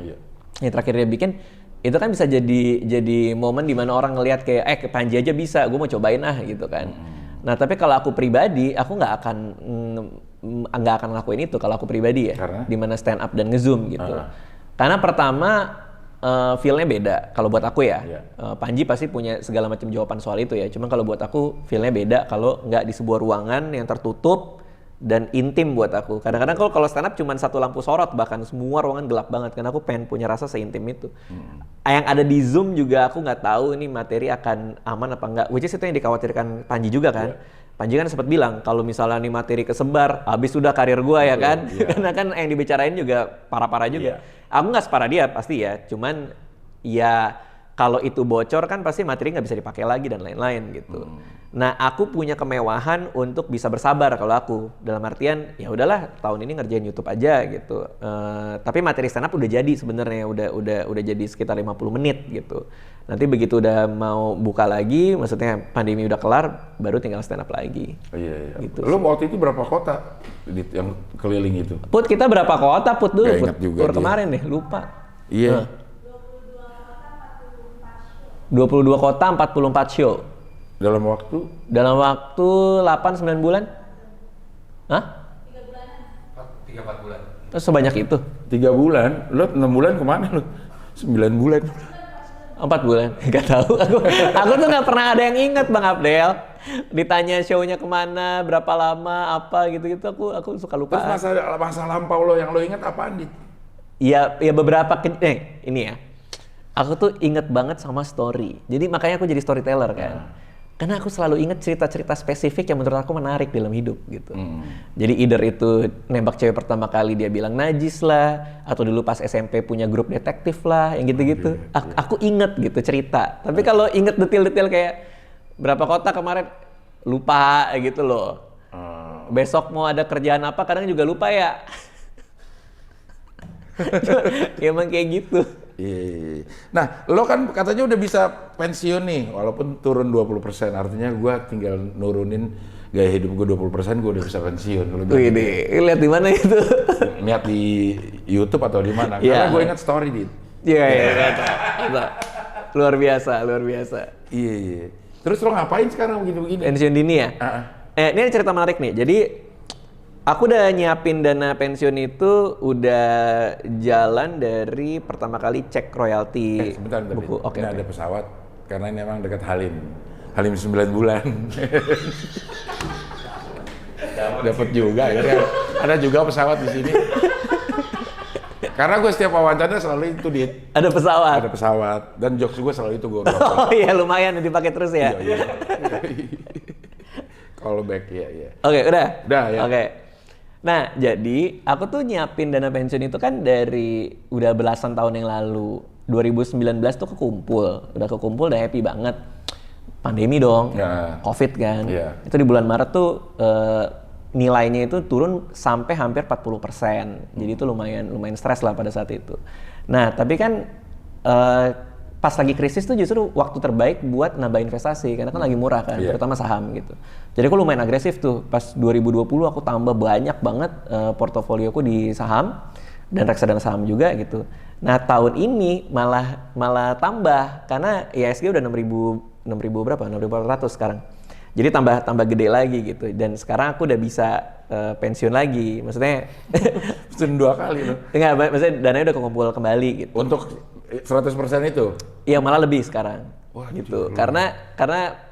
Speaker 2: yang terakhir dia bikin, itu kan bisa jadi momen dimana orang ngelihat kayak Panji aja bisa, gue mau cobain gitu kan. Nah tapi kalau aku pribadi, aku nggak akan ngelakuin itu kalau aku pribadi ya. Karena? Dimana stand up dan nge-zoom gitu. Karena pertama feel-nya beda kalau buat aku ya. Panji pasti punya segala macam jawaban soal itu ya. Cuma kalau buat aku feel-nya beda kalau nggak di sebuah ruangan yang tertutup dan intim buat aku. Kadang-kadang kalau stand up cuma satu lampu sorot, bahkan semua ruangan gelap banget, karena aku pengen punya rasa seintim itu. Yang ada di Zoom juga aku nggak tahu ini materi akan aman apa enggak. Which is itu yang dikhawatirkan Panji juga kan. Panji kan sempat bilang kalau misalnya nih materi kesebar, habis sudah karir gua ya kan. Karena kan yang dibicarain juga parah-parah juga. Aku nggak separah dia pasti ya. Cuman ya kalau itu bocor kan pasti materi nggak bisa dipakai lagi dan lain-lain gitu. Nah aku punya kemewahan untuk bisa bersabar kalau aku, dalam artian ya udahlah tahun ini ngerjain YouTube aja gitu. Tapi materi stand up udah jadi sebenarnya, udah jadi sekitar 50 menit gitu. Nanti begitu udah mau buka lagi, maksudnya pandemi udah kelar, baru tinggal stand up lagi.
Speaker 1: Iya.
Speaker 2: Gitu.
Speaker 1: Lu waktu itu berapa kota yang keliling itu?
Speaker 2: Put, kita berapa kota Put dulu?
Speaker 1: Gak ingat juga
Speaker 2: Put kemarin deh, lupa.
Speaker 1: Iya.
Speaker 2: 22 kota 44 show.
Speaker 1: Dalam waktu
Speaker 2: 8-9 bulan? Hah?
Speaker 4: 3-4 bulan.
Speaker 2: Terus sebanyak itu?
Speaker 1: 3 bulan? Lu 6 bulan kemana lu? 9 bulan.
Speaker 2: 4 bulan? Gak tahu. Aku tuh gak pernah ada yang inget Bang Abdel. Ditanya show-nya kemana, berapa lama, apa gitu-gitu, aku suka lupa.
Speaker 1: Terus masa lampau lo yang lo inget apaan, Dit?
Speaker 2: Ya beberapa, ini ya. Aku tuh inget banget sama story. Jadi makanya aku jadi storyteller kan. Karena aku selalu inget cerita-cerita spesifik yang menurut aku menarik dalam hidup gitu. Jadi either itu nembak cewek pertama kali dia bilang najis lah, atau dulu pas SMP punya grup detektif lah, yang gitu-gitu. Aku inget gitu cerita. Tapi kalau inget detail-detail kayak berapa kota kemarin, lupa gitu loh. Besok mau ada kerjaan apa kadang juga lupa ya. Emang kayak gitu.
Speaker 1: Iya. Nah, lo kan katanya udah bisa pensiun nih, walaupun turun 20%. Artinya gue tinggal nurunin gaya hidup gue 20%, gue udah bisa pensiun.
Speaker 2: Wih deh, lihat di mana itu?
Speaker 1: Lihat di YouTube atau di mana? Karena gue ingat story, Dit.
Speaker 2: Iya. Luar biasa.
Speaker 1: Iya. Terus lo ngapain sekarang begini-begini?
Speaker 2: Pensiun dini ya? Ini cerita menarik nih. Jadi aku udah nyiapin dana pensiun itu udah jalan dari pertama kali cek royalti
Speaker 1: sebentar,
Speaker 2: buku.
Speaker 1: Ini ada pesawat karena ini memang dekat Halim 9 bulan. Dapat juga ya. Ada juga pesawat di sini. Karena gue setiap wawancara selalu itu, Dit.
Speaker 2: Ada pesawat
Speaker 1: dan jokes gue selalu itu gue.
Speaker 2: Oh iya, lumayan dipakai terus ya.
Speaker 1: Iya. Call back ya.
Speaker 2: Oke, udah
Speaker 1: ya.
Speaker 2: Oke. Nah, jadi aku tuh nyiapin dana pensiun itu kan dari udah belasan tahun yang lalu. 2019 tuh udah kekumpul, udah happy banget. Pandemi dong, COVID kan. Itu di bulan Maret tuh nilainya itu turun sampai hampir 40%. Jadi itu lumayan stres lah pada saat itu. Nah, tapi kan pas lagi krisis tuh justru waktu terbaik buat nambah investasi karena kan lagi murah kan, terutama saham gitu. Jadi aku lumayan agresif tuh pas 2020 aku tambah banyak banget portofolioku di saham. dan reksadana saham juga gitu. Nah tahun ini malah tambah karena IHSG udah 6.000 berapa? 6.400 sekarang. Jadi tambah gede lagi gitu. Dan sekarang aku udah bisa pensiun lagi. Maksudnya
Speaker 1: pensiun 2 kali loh.
Speaker 2: Enggak, maksudnya dananya udah kekumpul kembali gitu.
Speaker 1: Untuk 100% itu?
Speaker 2: Iya, malah lebih sekarang.
Speaker 1: Wah,
Speaker 2: gitu. Karena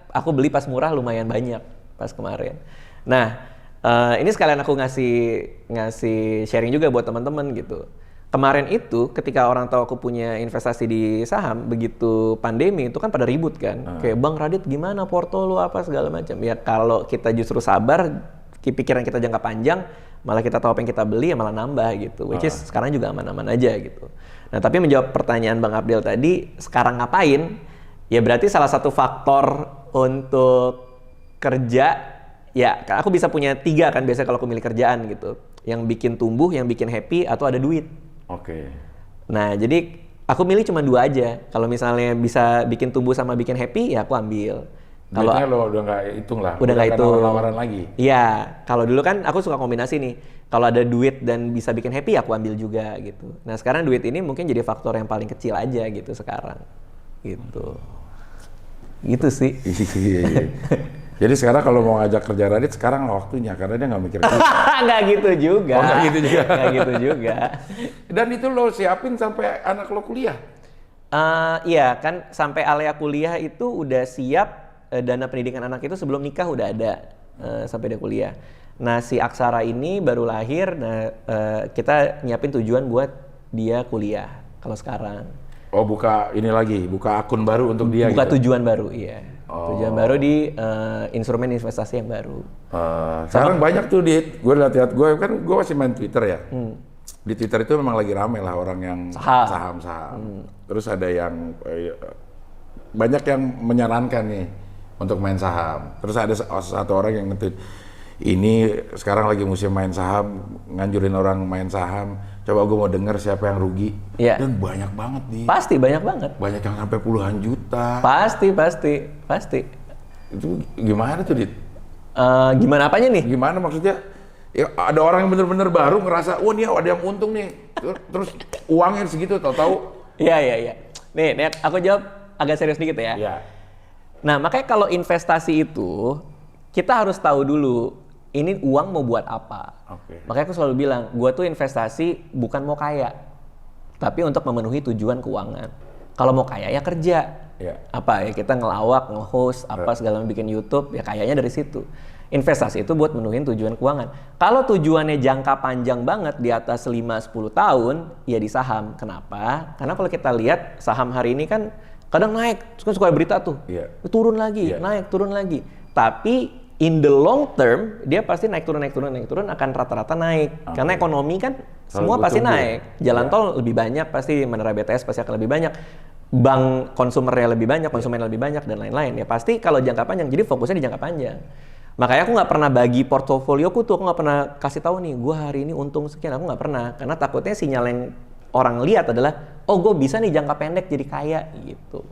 Speaker 2: aku beli pas murah lumayan banyak pas kemarin. Nah, ini sekalian aku ngasih sharing juga buat teman-teman gitu. Kemarin itu ketika orang tahu aku punya investasi di saham, begitu pandemi itu kan pada ribut kan. Kayak Bang Radit gimana porto lu apa segala macam. Ya kalau kita justru sabar, pikiran kita jangka panjang, malah kita tahu apa yang kita beli ya malah nambah gitu. Which is sekarang juga aman-aman aja gitu. Nah, tapi menjawab pertanyaan Bang Abdel tadi, sekarang ngapain? Ya berarti salah satu faktor untuk kerja, ya aku bisa punya 3 kan biasanya kalau aku milih kerjaan gitu. Yang bikin tumbuh, yang bikin happy, atau ada duit.
Speaker 1: Oke.
Speaker 2: Nah, jadi aku milih cuma 2 aja. Kalau misalnya bisa bikin tumbuh sama bikin happy, ya aku ambil.
Speaker 1: Kalau lo udah nggak hitung lah.
Speaker 2: Udah nggak hitung.
Speaker 1: Lamaran lagi.
Speaker 2: Iya. Kalau dulu kan aku suka kombinasi nih. Kalau ada duit dan bisa bikin happy, aku ambil juga gitu. Nah, sekarang duit ini mungkin jadi faktor yang paling kecil aja gitu sekarang. Gitu. Gitu sih.
Speaker 1: Iya. Jadi sekarang kalau mau ngajak kerja Radit, sekarang waktunya karena dia nggak mikir gitu.
Speaker 2: Nggak gitu juga.
Speaker 1: Nggak gitu juga.
Speaker 2: Nggak gitu juga.
Speaker 1: Dan itu lo siapin sampai anak lo kuliah?
Speaker 2: Iya kan, sampai Alea kuliah itu udah siap, dana pendidikan anak itu sebelum nikah udah ada sampai dia kuliah. Nah si Aksara ini baru lahir, nah kita nyiapin tujuan buat dia kuliah kalau sekarang.
Speaker 1: Oh buka akun baru untuk dia
Speaker 2: buka
Speaker 1: gitu?
Speaker 2: Tujuan baru, iya. Tujuan baru di instrumen investasi yang baru.
Speaker 1: Sekarang banyak tuh gue lihat gue kan gue masih main Twitter ya. Di Twitter itu memang lagi rame lah orang yang saham. Terus ada yang banyak yang menyarankan nih untuk main saham. Terus ada satu orang yang nge-tweet, ini sekarang lagi musim main saham, nganjurin orang main saham. Coba gue mau denger siapa yang rugi.
Speaker 2: Yeah.
Speaker 1: Dan banyak banget nih.
Speaker 2: Pasti banyak banget.
Speaker 1: Banyak yang sampai puluhan juta.
Speaker 2: Pasti.
Speaker 1: Itu gimana tuh, Dit?
Speaker 2: Gimana apanya nih?
Speaker 1: Gimana maksudnya? Ya, ada orang yang bener-bener baru ngerasa, wah nih ada yang untung nih. Terus uangnya segitu, tahu-tahu.
Speaker 2: Iya. Nih, aku jawab agak serius dikit ya.
Speaker 1: Iya.
Speaker 2: Nah, makanya kalau investasi itu, kita harus tahu dulu, ini uang mau buat apa.
Speaker 1: Okay.
Speaker 2: Makanya aku selalu bilang, gue tuh investasi bukan mau kaya, tapi untuk memenuhi tujuan keuangan. Kalau mau kaya ya kerja.
Speaker 1: Yeah.
Speaker 2: Apa ya, kita ngelawak, nge-host, segala macam bikin YouTube, ya kayaknya dari situ. Investasi itu buat menuhin tujuan keuangan. Kalau tujuannya jangka panjang banget, di atas 5-10 tahun, ya di saham. Kenapa? Karena kalau kita lihat saham hari ini kan kadang naik, suka berita tuh, turun lagi, naik, turun lagi. Tapi in the long term, dia pasti naik turun akan rata-rata naik. Okay. Karena ekonomi kan semua pasti naik. Jalan tol lebih banyak, pasti menara BTS pasti akan lebih banyak. Bank konsumernya lebih banyak, konsumennya lebih banyak, dan lain-lain. Ya pasti kalau jangka panjang, jadi fokusnya di jangka panjang. Makanya aku nggak pernah bagi portofolioku tuh, aku nggak pernah kasih tahu nih, gue hari ini untung sekian, aku nggak pernah. Karena takutnya sinyal yang orang lihat adalah, oh gue bisa nih jangka pendek jadi kaya gitu.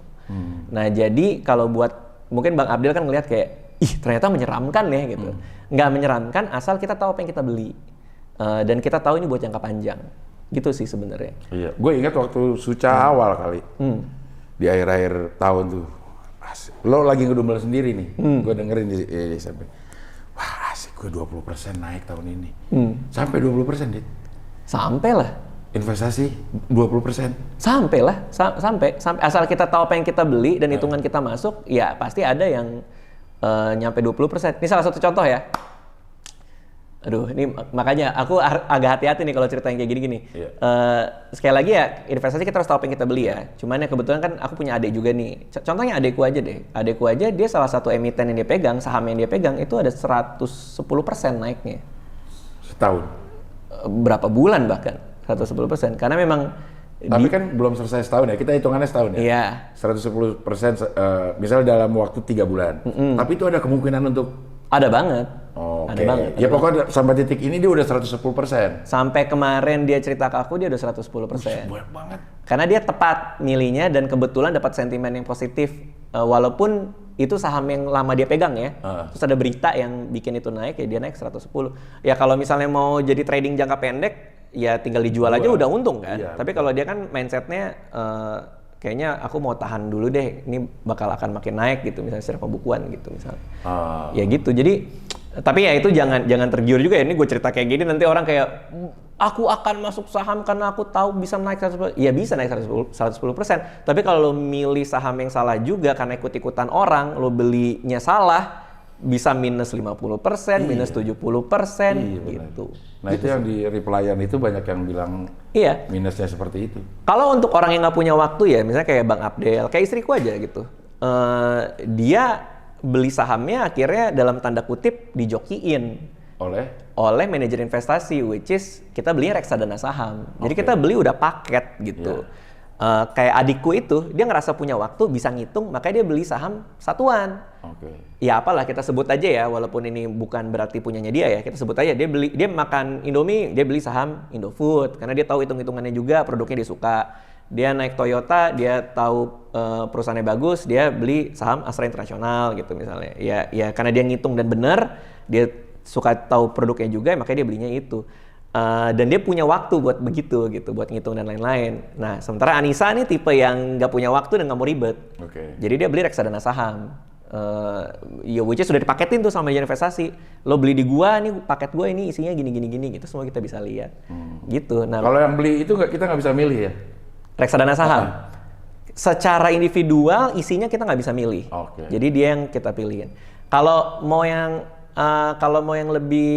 Speaker 2: Nah jadi kalau buat, mungkin Bang Abdel kan ngelihat kayak, ih ternyata menyeramkan ya gitu. Nggak menyeramkan asal kita tahu apa yang kita beli. Dan kita tahu ini buat jangka panjang. Gitu sih sebenarnya. Iya.
Speaker 1: Gue ingat waktu Suca awal kali. Di akhir-akhir tahun tuh. Lo lagi ngedumel sendiri nih. Gue dengerin di SMP. Wah asik gue 20% naik tahun ini. Sampai 20%, Dit.
Speaker 2: Sampai lah.
Speaker 1: Investasi 20%.
Speaker 2: Sampai lah. Sampai. Asal kita tahu apa yang kita beli dan hitungan kita masuk, ya pasti ada yang nyampe 20%. Ini salah satu contoh ya. Aduh, ini makanya aku agak hati-hati nih kalau cerita yang kayak gini-gini. Sekali lagi ya, investasi kita harus tahu apa yang kita beli ya. Cuman ya kebetulan kan aku punya adik juga nih. Contohnya adikku aja deh. Adikku aja dia salah satu emiten yang dia pegang, saham yang dia pegang itu ada 110% naiknya.
Speaker 1: Setahun?
Speaker 2: Berapa bulan bahkan, 110%. Karena memang
Speaker 1: tapi kan belum selesai setahun ya, kita hitungannya setahun ya?
Speaker 2: Iya.
Speaker 1: 110%, misalnya dalam waktu 3 bulan. Tapi itu ada kemungkinan untuk?
Speaker 2: Ada banget.
Speaker 1: Ada banget. Ya pokoknya sampai titik ini dia udah 110%.
Speaker 2: Sampai kemarin dia cerita ke aku dia udah 110%.
Speaker 1: Banyak banget.
Speaker 2: Karena dia tepat milihnya dan kebetulan dapat sentimen yang positif. Walaupun itu saham yang lama dia pegang ya. Terus ada berita yang bikin itu naik, ya dia naik 110. Ya kalau misalnya mau jadi trading jangka pendek, ya tinggal dijual aja udah untung kan.
Speaker 1: Iya,
Speaker 2: tapi kalau dia kan mindsetnya kayaknya aku mau tahan dulu deh, ini bakal akan makin naik gitu, misalnya secara pembukuan gitu misalnya. Ya gitu. Jadi tapi ya itu jangan tergiur juga ya. Ini gue cerita kayak gini nanti orang kayak aku akan masuk saham karena aku tahu bisa naik 110%. Ya bisa naik 110%. Tapi kalau lo milih saham yang salah juga karena ikut-ikutan orang, lo belinya salah, bisa minus 50%, minus 70% gitu.
Speaker 1: Nah itu yang di replyan itu banyak yang bilang minusnya seperti itu.
Speaker 2: Kalau untuk orang yang nggak punya waktu ya, misalnya kayak Bang Abdel, kayak istriku aja gitu. Dia beli sahamnya akhirnya dalam tanda kutip dijokiin oleh manajer investasi, which is kita belinya reksadana saham. Jadi kita beli udah paket gitu. Kayak adikku itu, dia ngerasa punya waktu, bisa ngitung, makanya dia beli saham satuan. Ya apalah kita sebut aja ya, walaupun ini bukan berarti punyanya dia ya, kita sebut aja dia makan Indomie, dia beli saham Indofood karena dia tahu hitung-hitungannya juga, produknya dia suka. Dia naik Toyota, dia tahu perusahaannya bagus, dia beli saham Astra Internasional gitu misalnya. Ya karena dia ngitung dan benar, dia suka tahu produknya juga, makanya dia belinya itu. Dan dia punya waktu buat begitu gitu, buat ngitung dan lain-lain. Nah, sementara Anissa nih tipe yang nggak punya waktu dan nggak mau ribet. Jadi dia beli reksadana saham. Ya which is sudah dipaketin tuh sama manajer investasi. Lo beli di gua nih, paket gua ini isinya gini gitu, semua kita bisa lihat. Gitu. Nah,
Speaker 1: kalau yang beli itu kita nggak bisa milih ya?
Speaker 2: Reksadana saham. Secara individual isinya kita nggak bisa milih. Jadi dia yang kita pilihin. Kalau mau yang lebih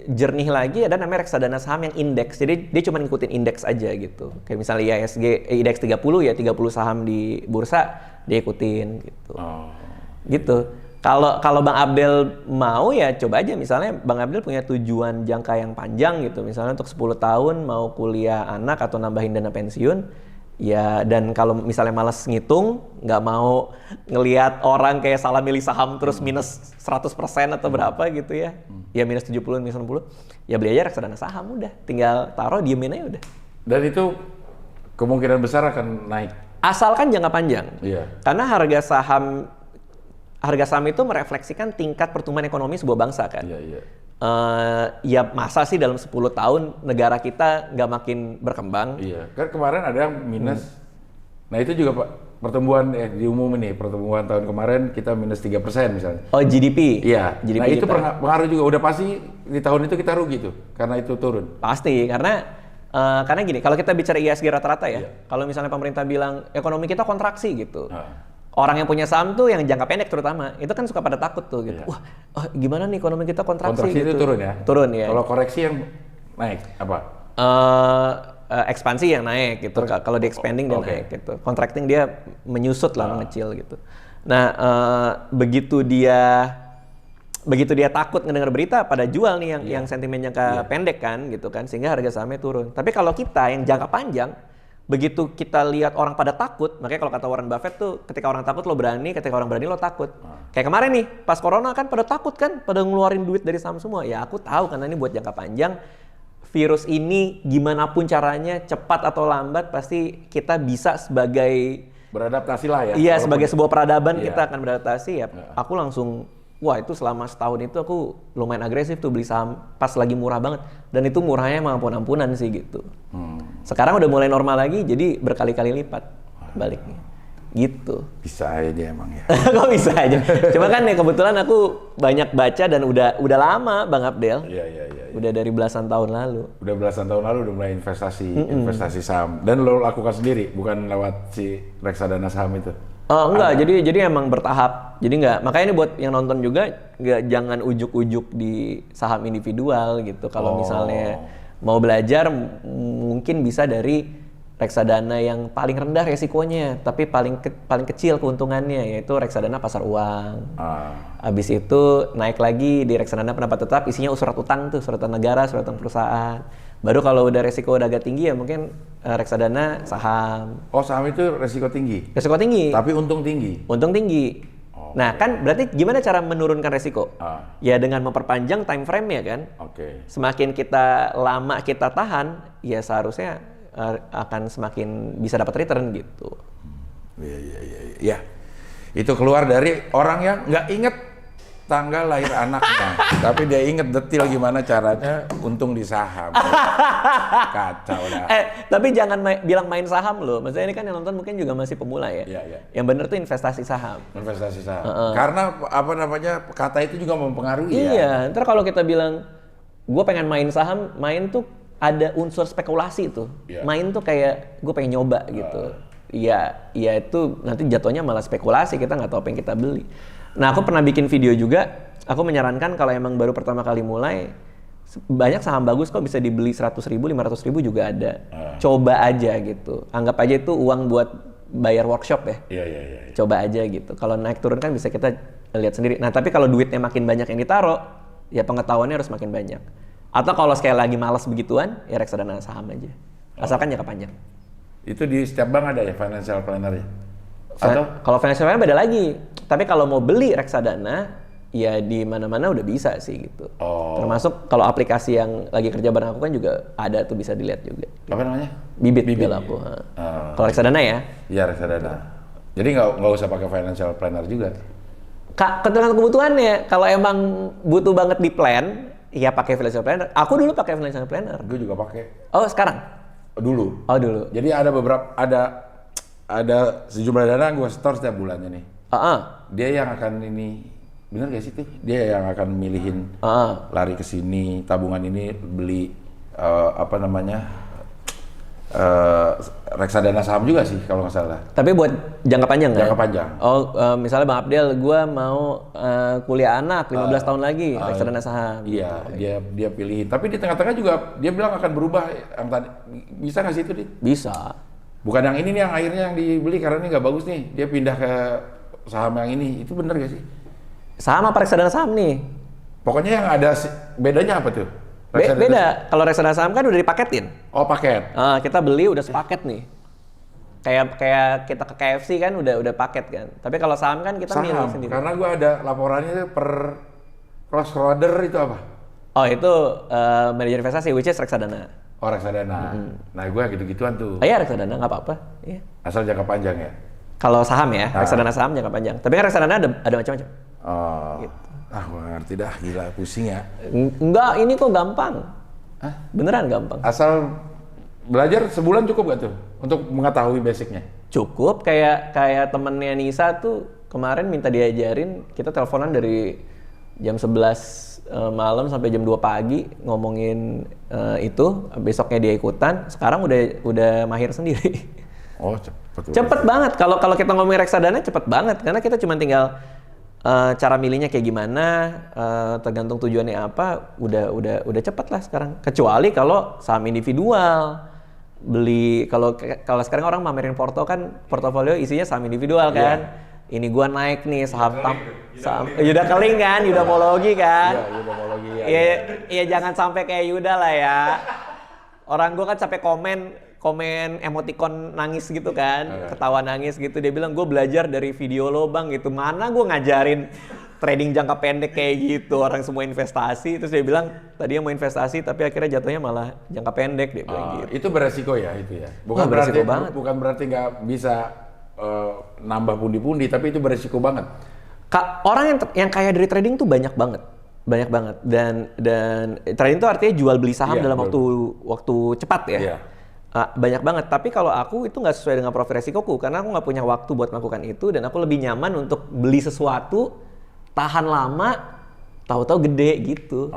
Speaker 2: jernih lagi ada namanya reksadana saham yang indeks. Jadi dia cuma ngikutin indeks aja gitu. Kayak misalnya IHSG indeks 30 ya 30 saham di bursa dia ikutin gitu. Gitu. Kalau Bang Abdel mau ya coba aja, misalnya Bang Abdel punya tujuan jangka yang panjang gitu, misalnya untuk 10 tahun mau kuliah anak atau nambahin dana pensiun, ya dan kalau misalnya malas ngitung, nggak mau ngelihat orang kayak salah milih saham terus minus 100% atau berapa gitu ya, ya minus 70, minus 60, ya beli aja reksadana saham udah, tinggal taruh diemin aja udah.
Speaker 1: Dan itu kemungkinan besar akan naik?
Speaker 2: Asalkan jangka panjang, karena harga saham itu merefleksikan tingkat pertumbuhan ekonomi sebuah bangsa kan. Ya masa sih dalam 10 tahun negara kita nggak makin berkembang?
Speaker 1: Kan kemarin ada yang minus. Nah itu juga Pak, pertumbuhan diumumin nih, pertumbuhan tahun kemarin kita minus 3% misalnya.
Speaker 2: Oh GDP?
Speaker 1: Iya.
Speaker 2: GDP
Speaker 1: nah itu
Speaker 2: kita.
Speaker 1: pengaruh juga, udah pasti di tahun itu kita rugi tuh, karena itu turun.
Speaker 2: Pasti, karena gini, kalau kita bicara IHSG rata-rata ya, kalau misalnya pemerintah bilang ekonomi kita kontraksi gitu. Orang yang punya saham tuh yang jangka pendek terutama, itu kan suka pada takut tuh gitu. Wah, gimana nih ekonomi kita kontraksi gitu.
Speaker 1: Kontraksi itu turun ya?
Speaker 2: Turun ya.
Speaker 1: Kalau koreksi yang naik apa?
Speaker 2: Ekspansi yang naik gitu. Kalau di expanding dia naik gitu. Contracting dia menyusut lah, mengecil gitu. Nah, begitu dia takut ngedengar berita pada jual nih yang sentimen jangka pendek kan gitu kan, sehingga harga sahamnya turun. Tapi kalau kita yang jangka panjang, begitu kita lihat orang pada takut, makanya kalau kata Warren Buffett tuh, ketika orang takut lo berani, ketika orang berani lo takut. Kayak kemarin nih, pas corona kan pada takut kan, pada ngeluarin duit dari saham semua. Ya aku tahu karena ini buat jangka panjang, virus ini gimana pun caranya, cepat atau lambat, pasti kita bisa sebagai
Speaker 1: beradaptasi lah ya.
Speaker 2: Iya, sebagai sebuah peradaban kita akan beradaptasi ya. Aku langsung, wah itu selama setahun itu aku lumayan agresif tuh beli saham pas lagi murah banget. Dan itu murahnya emang ampun-ampunan sih gitu. Sekarang udah mulai normal lagi, jadi berkali-kali lipat baliknya. Gitu.
Speaker 1: Bisa aja emang ya.
Speaker 2: Kok bisa aja? Cuma kan ya kebetulan aku banyak baca dan udah lama Bang Abdel.
Speaker 1: Iya.
Speaker 2: Udah dari belasan tahun lalu.
Speaker 1: Udah belasan tahun lalu udah mulai investasi saham. Dan lo lakukan sendiri, bukan lewat si reksadana saham itu?
Speaker 2: Oh enggak, jadi emang bertahap. Jadi enggak, makanya ini buat yang nonton juga jangan ujuk-ujuk di saham individual gitu. Kalau misalnya mau belajar mungkin bisa dari reksadana yang paling rendah resikonya tapi paling kecil keuntungannya, yaitu reksadana pasar uang. Habis itu naik lagi di reksadana pendapat tetap, isinya surat utang tuh, surat utang negara, surat utang perusahaan. Baru kalau udah resiko udah agak tinggi ya mungkin reksadana saham.
Speaker 1: Oh, saham itu resiko tinggi?
Speaker 2: Resiko tinggi.
Speaker 1: Tapi untung tinggi?
Speaker 2: Untung tinggi. Nah kan berarti gimana cara menurunkan resiko? Ya dengan memperpanjang time frame-nya kan. Semakin kita lama kita tahan, ya seharusnya akan semakin bisa dapat return gitu.
Speaker 1: Iya. Itu keluar dari orang yang nggak inget tanggal lahir anaknya, tapi dia inget detil gimana caranya untung di saham. Kacau dah.
Speaker 2: Tapi jangan bilang main saham loh. Maksudnya ini kan yang nonton mungkin juga masih pemula ya.
Speaker 1: Iya.
Speaker 2: Yang bener tuh investasi saham.
Speaker 1: Investasi saham. Karena apa namanya kata itu juga mempengaruhi ya.
Speaker 2: Iya, ntar kalau kita bilang gue pengen main saham, main tuh ada unsur spekulasi tuh.
Speaker 1: Iya.
Speaker 2: Main tuh kayak gue pengen nyoba gitu. Iya, itu nanti jatuhnya malah spekulasi, kita nggak tahu apa yang kita beli. Nah, aku pernah bikin video juga, aku menyarankan kalau emang baru pertama kali mulai, banyak saham bagus kok bisa dibeli 100.000, 500.000 juga ada. Coba aja gitu. Anggap aja itu uang buat bayar workshop ya.
Speaker 1: Iya.
Speaker 2: Coba aja gitu. Kalau naik turun kan bisa kita lihat sendiri. Nah, tapi kalau duitnya makin banyak yang ditaruh, ya pengetahuannya harus makin banyak. Atau kalau sekali lagi malas begituan, ya reksadana saham aja. Asalkan jangka panjang.
Speaker 1: Itu di setiap bank ada ya financial planner-nya? Atau?
Speaker 2: Kalau financial planner beda lagi. Tapi kalau mau beli reksadana, ya di mana-mana udah bisa sih gitu. Termasuk kalau aplikasi yang lagi kerja bareng aku kan juga ada tuh, bisa dilihat juga.
Speaker 1: Apa namanya?
Speaker 2: Bibit aku. Kalau reksadana ya?
Speaker 1: Iya, reksadana. Jadi nggak usah pakai financial planner juga?
Speaker 2: Tergantung kebutuhannya. Kalau emang butuh banget di plan, ya pakai financial planner. Aku dulu pakai financial planner.
Speaker 1: Gue juga pakai.
Speaker 2: Oh, sekarang?
Speaker 1: Dulu.
Speaker 2: Oh, dulu.
Speaker 1: Jadi ada ada sejumlah dana yang gue store setiap bulannya nih. Dia yang akan ini, bener gak sih tuh? Dia yang akan milihin lari ke sini, tabungan ini beli reksadana saham juga sih kalau nggak salah.
Speaker 2: Tapi buat jangka panjang kan?
Speaker 1: Jangka panjang.
Speaker 2: Misalnya Bang Abdel, gue mau kuliah anak 15 tahun lagi, reksadana saham.
Speaker 1: Iya, dia pilihin. Tapi di tengah-tengah juga dia bilang akan berubah. Yang tadi bisa nggak sih itu, Dit?
Speaker 2: Bisa.
Speaker 1: Bukan yang ini nih yang akhirnya yang dibeli karena ini nggak bagus nih. Dia pindah ke saham yang ini. Itu bener gak sih?
Speaker 2: Saham apa reksadana saham nih?
Speaker 1: Pokoknya yang ada bedanya apa tuh?
Speaker 2: Beda. Kalau reksadana saham kan udah dipaketin.
Speaker 1: Oh, paket.
Speaker 2: Kita beli udah sepaket nih. Kayak kita ke KFC kan udah paket kan. Tapi kalau saham kan kita milih sendiri.
Speaker 1: Karena gue ada laporannya per cross-roader itu apa?
Speaker 2: Oh, itu manajer investasi, which is reksadana.
Speaker 1: Oh, reksadana. Nah, gue gitu-gituan tuh.
Speaker 2: Iya, reksadana nggak apa-apa. Iya.
Speaker 1: Asal jangka panjang ya?
Speaker 2: Kalau saham ya, reksadana saham jangka panjang. Tapi kan reksadana ada macam-macam.
Speaker 1: Oh.
Speaker 2: Gitu.
Speaker 1: Gue ngerti dah, gila pusing ya.
Speaker 2: Enggak, ini kok gampang. Beneran gampang.
Speaker 1: Asal belajar sebulan cukup gak tuh untuk mengetahui basicnya?
Speaker 2: Cukup, kayak temennya Nisa tuh kemarin minta diajarin, kita teleponan dari jam 11 malam sampai jam 2 pagi ngomongin itu, besoknya dia ikutan, sekarang udah mahir sendiri.
Speaker 1: Oh, cepet.
Speaker 2: Cepet banget. Kalau kita ngomongin reksadana cepet banget, karena kita cuma tinggal cara milihnya kayak gimana, tergantung tujuannya apa, udah cepet lah sekarang. Kecuali kalau saham individual, beli kalau sekarang orang mamerin portofolio isinya saham individual kan. Yeah. Ini gua naik nih saham Yuda Keling kan, Yudamologi kan.
Speaker 1: Iya, Yudamologi ya.
Speaker 2: Iya, jangan sampai kayak Yuda lah ya. Orang gua kan sampai komen emoticon nangis gitu kan, ketawa nangis gitu. Dia bilang, gue belajar dari video lo bang gitu. Mana gue ngajarin trading jangka pendek kayak gitu, orang semua investasi. Terus dia bilang, tadinya mau investasi tapi akhirnya jatuhnya malah jangka pendek. Dia bilang gitu.
Speaker 1: Itu beresiko ya itu ya? Bukan berarti nggak bisa nambah pundi-pundi, tapi itu beresiko banget.
Speaker 2: Orang yang kaya dari trading tuh banyak banget. Dan trading itu artinya jual beli saham dalam waktu cepat ya. Yeah. Banyak banget, tapi kalau aku itu nggak sesuai dengan profil resikoku karena aku nggak punya waktu buat melakukan itu dan aku lebih nyaman untuk beli sesuatu, tahan lama, tahu-tahu gede gitu.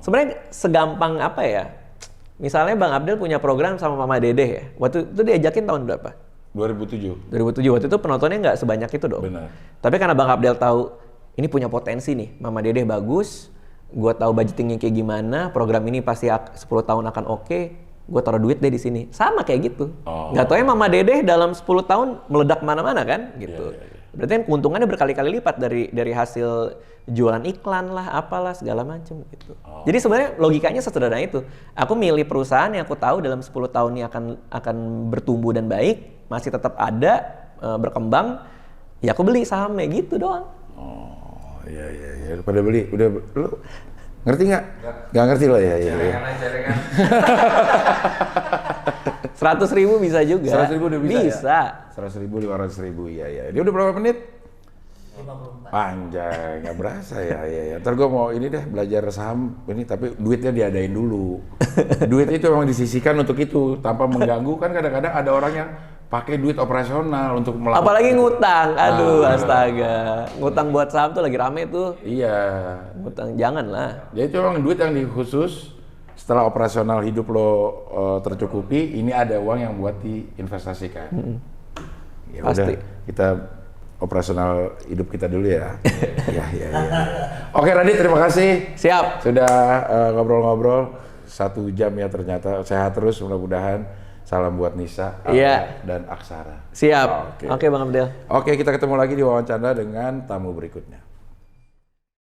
Speaker 2: Sebenarnya segampang apa ya? Misalnya Bang Abdel punya program sama Mama Dedeh ya, waktu itu diajakin tahun berapa?
Speaker 1: 2007.
Speaker 2: Waktu itu penontonnya nggak sebanyak itu dong.
Speaker 1: Benar.
Speaker 2: Tapi karena Bang Abdel tahu ini punya potensi nih, Mama Dedeh bagus, gue tahu budgetingnya kayak gimana, program ini pasti 10 tahun akan oke. Gue taruh duit deh di sini, sama kayak gitu. Nggak taunya Mama Dedeh dalam 10 tahun meledak mana-mana kan, gitu. Berarti kan keuntungannya berkali-kali lipat dari hasil jualan iklan lah, apalah segala macam gitu. Jadi sebenarnya logikanya sesederhana itu. Aku milih perusahaan yang aku tahu dalam 10 tahun ini akan bertumbuh dan baik, masih tetap ada, berkembang. Ya aku beli sahamnya gitu doang.
Speaker 1: Oh iya. Pada beli, udah lu ngerti nggak? Nggak ngerti loh ya.
Speaker 4: Celengan.
Speaker 2: 100.000 bisa juga.
Speaker 1: 100.000 udah bisa.
Speaker 2: Bisa.
Speaker 1: Ya? 100.000, 500.000, iya. Dia udah berapa menit? Anjay, nggak berasa ya. Ntar gue mau ini deh belajar saham ini, tapi duitnya diadain dulu. Duit itu memang disisihkan untuk itu tanpa mengganggu. Kan kadang-kadang ada orang yang pakai duit operasional untuk melakukan.
Speaker 2: Apalagi ngutang, aduh astaga. Ngutang buat saham tuh lagi rame tuh.
Speaker 1: Iya.
Speaker 2: Ngutang jangan lah.
Speaker 1: Jadi itu memang duit yang khusus setelah operasional hidup lo tercukupi, ini ada uang yang buat diinvestasikan. Ya
Speaker 2: Pasti.
Speaker 1: udah, kita operasional hidup kita dulu ya. Ya. Oke Radit, terima kasih.
Speaker 2: Siap.
Speaker 1: Sudah ngobrol-ngobrol 1 jam ya ternyata. Sehat terus mudah-mudahan. Salam buat Nisa,
Speaker 2: Iya.
Speaker 1: dan Aksara.
Speaker 2: Siap. Oke Bang Abdel.
Speaker 1: Oke, kita ketemu lagi di wawancara dengan tamu berikutnya.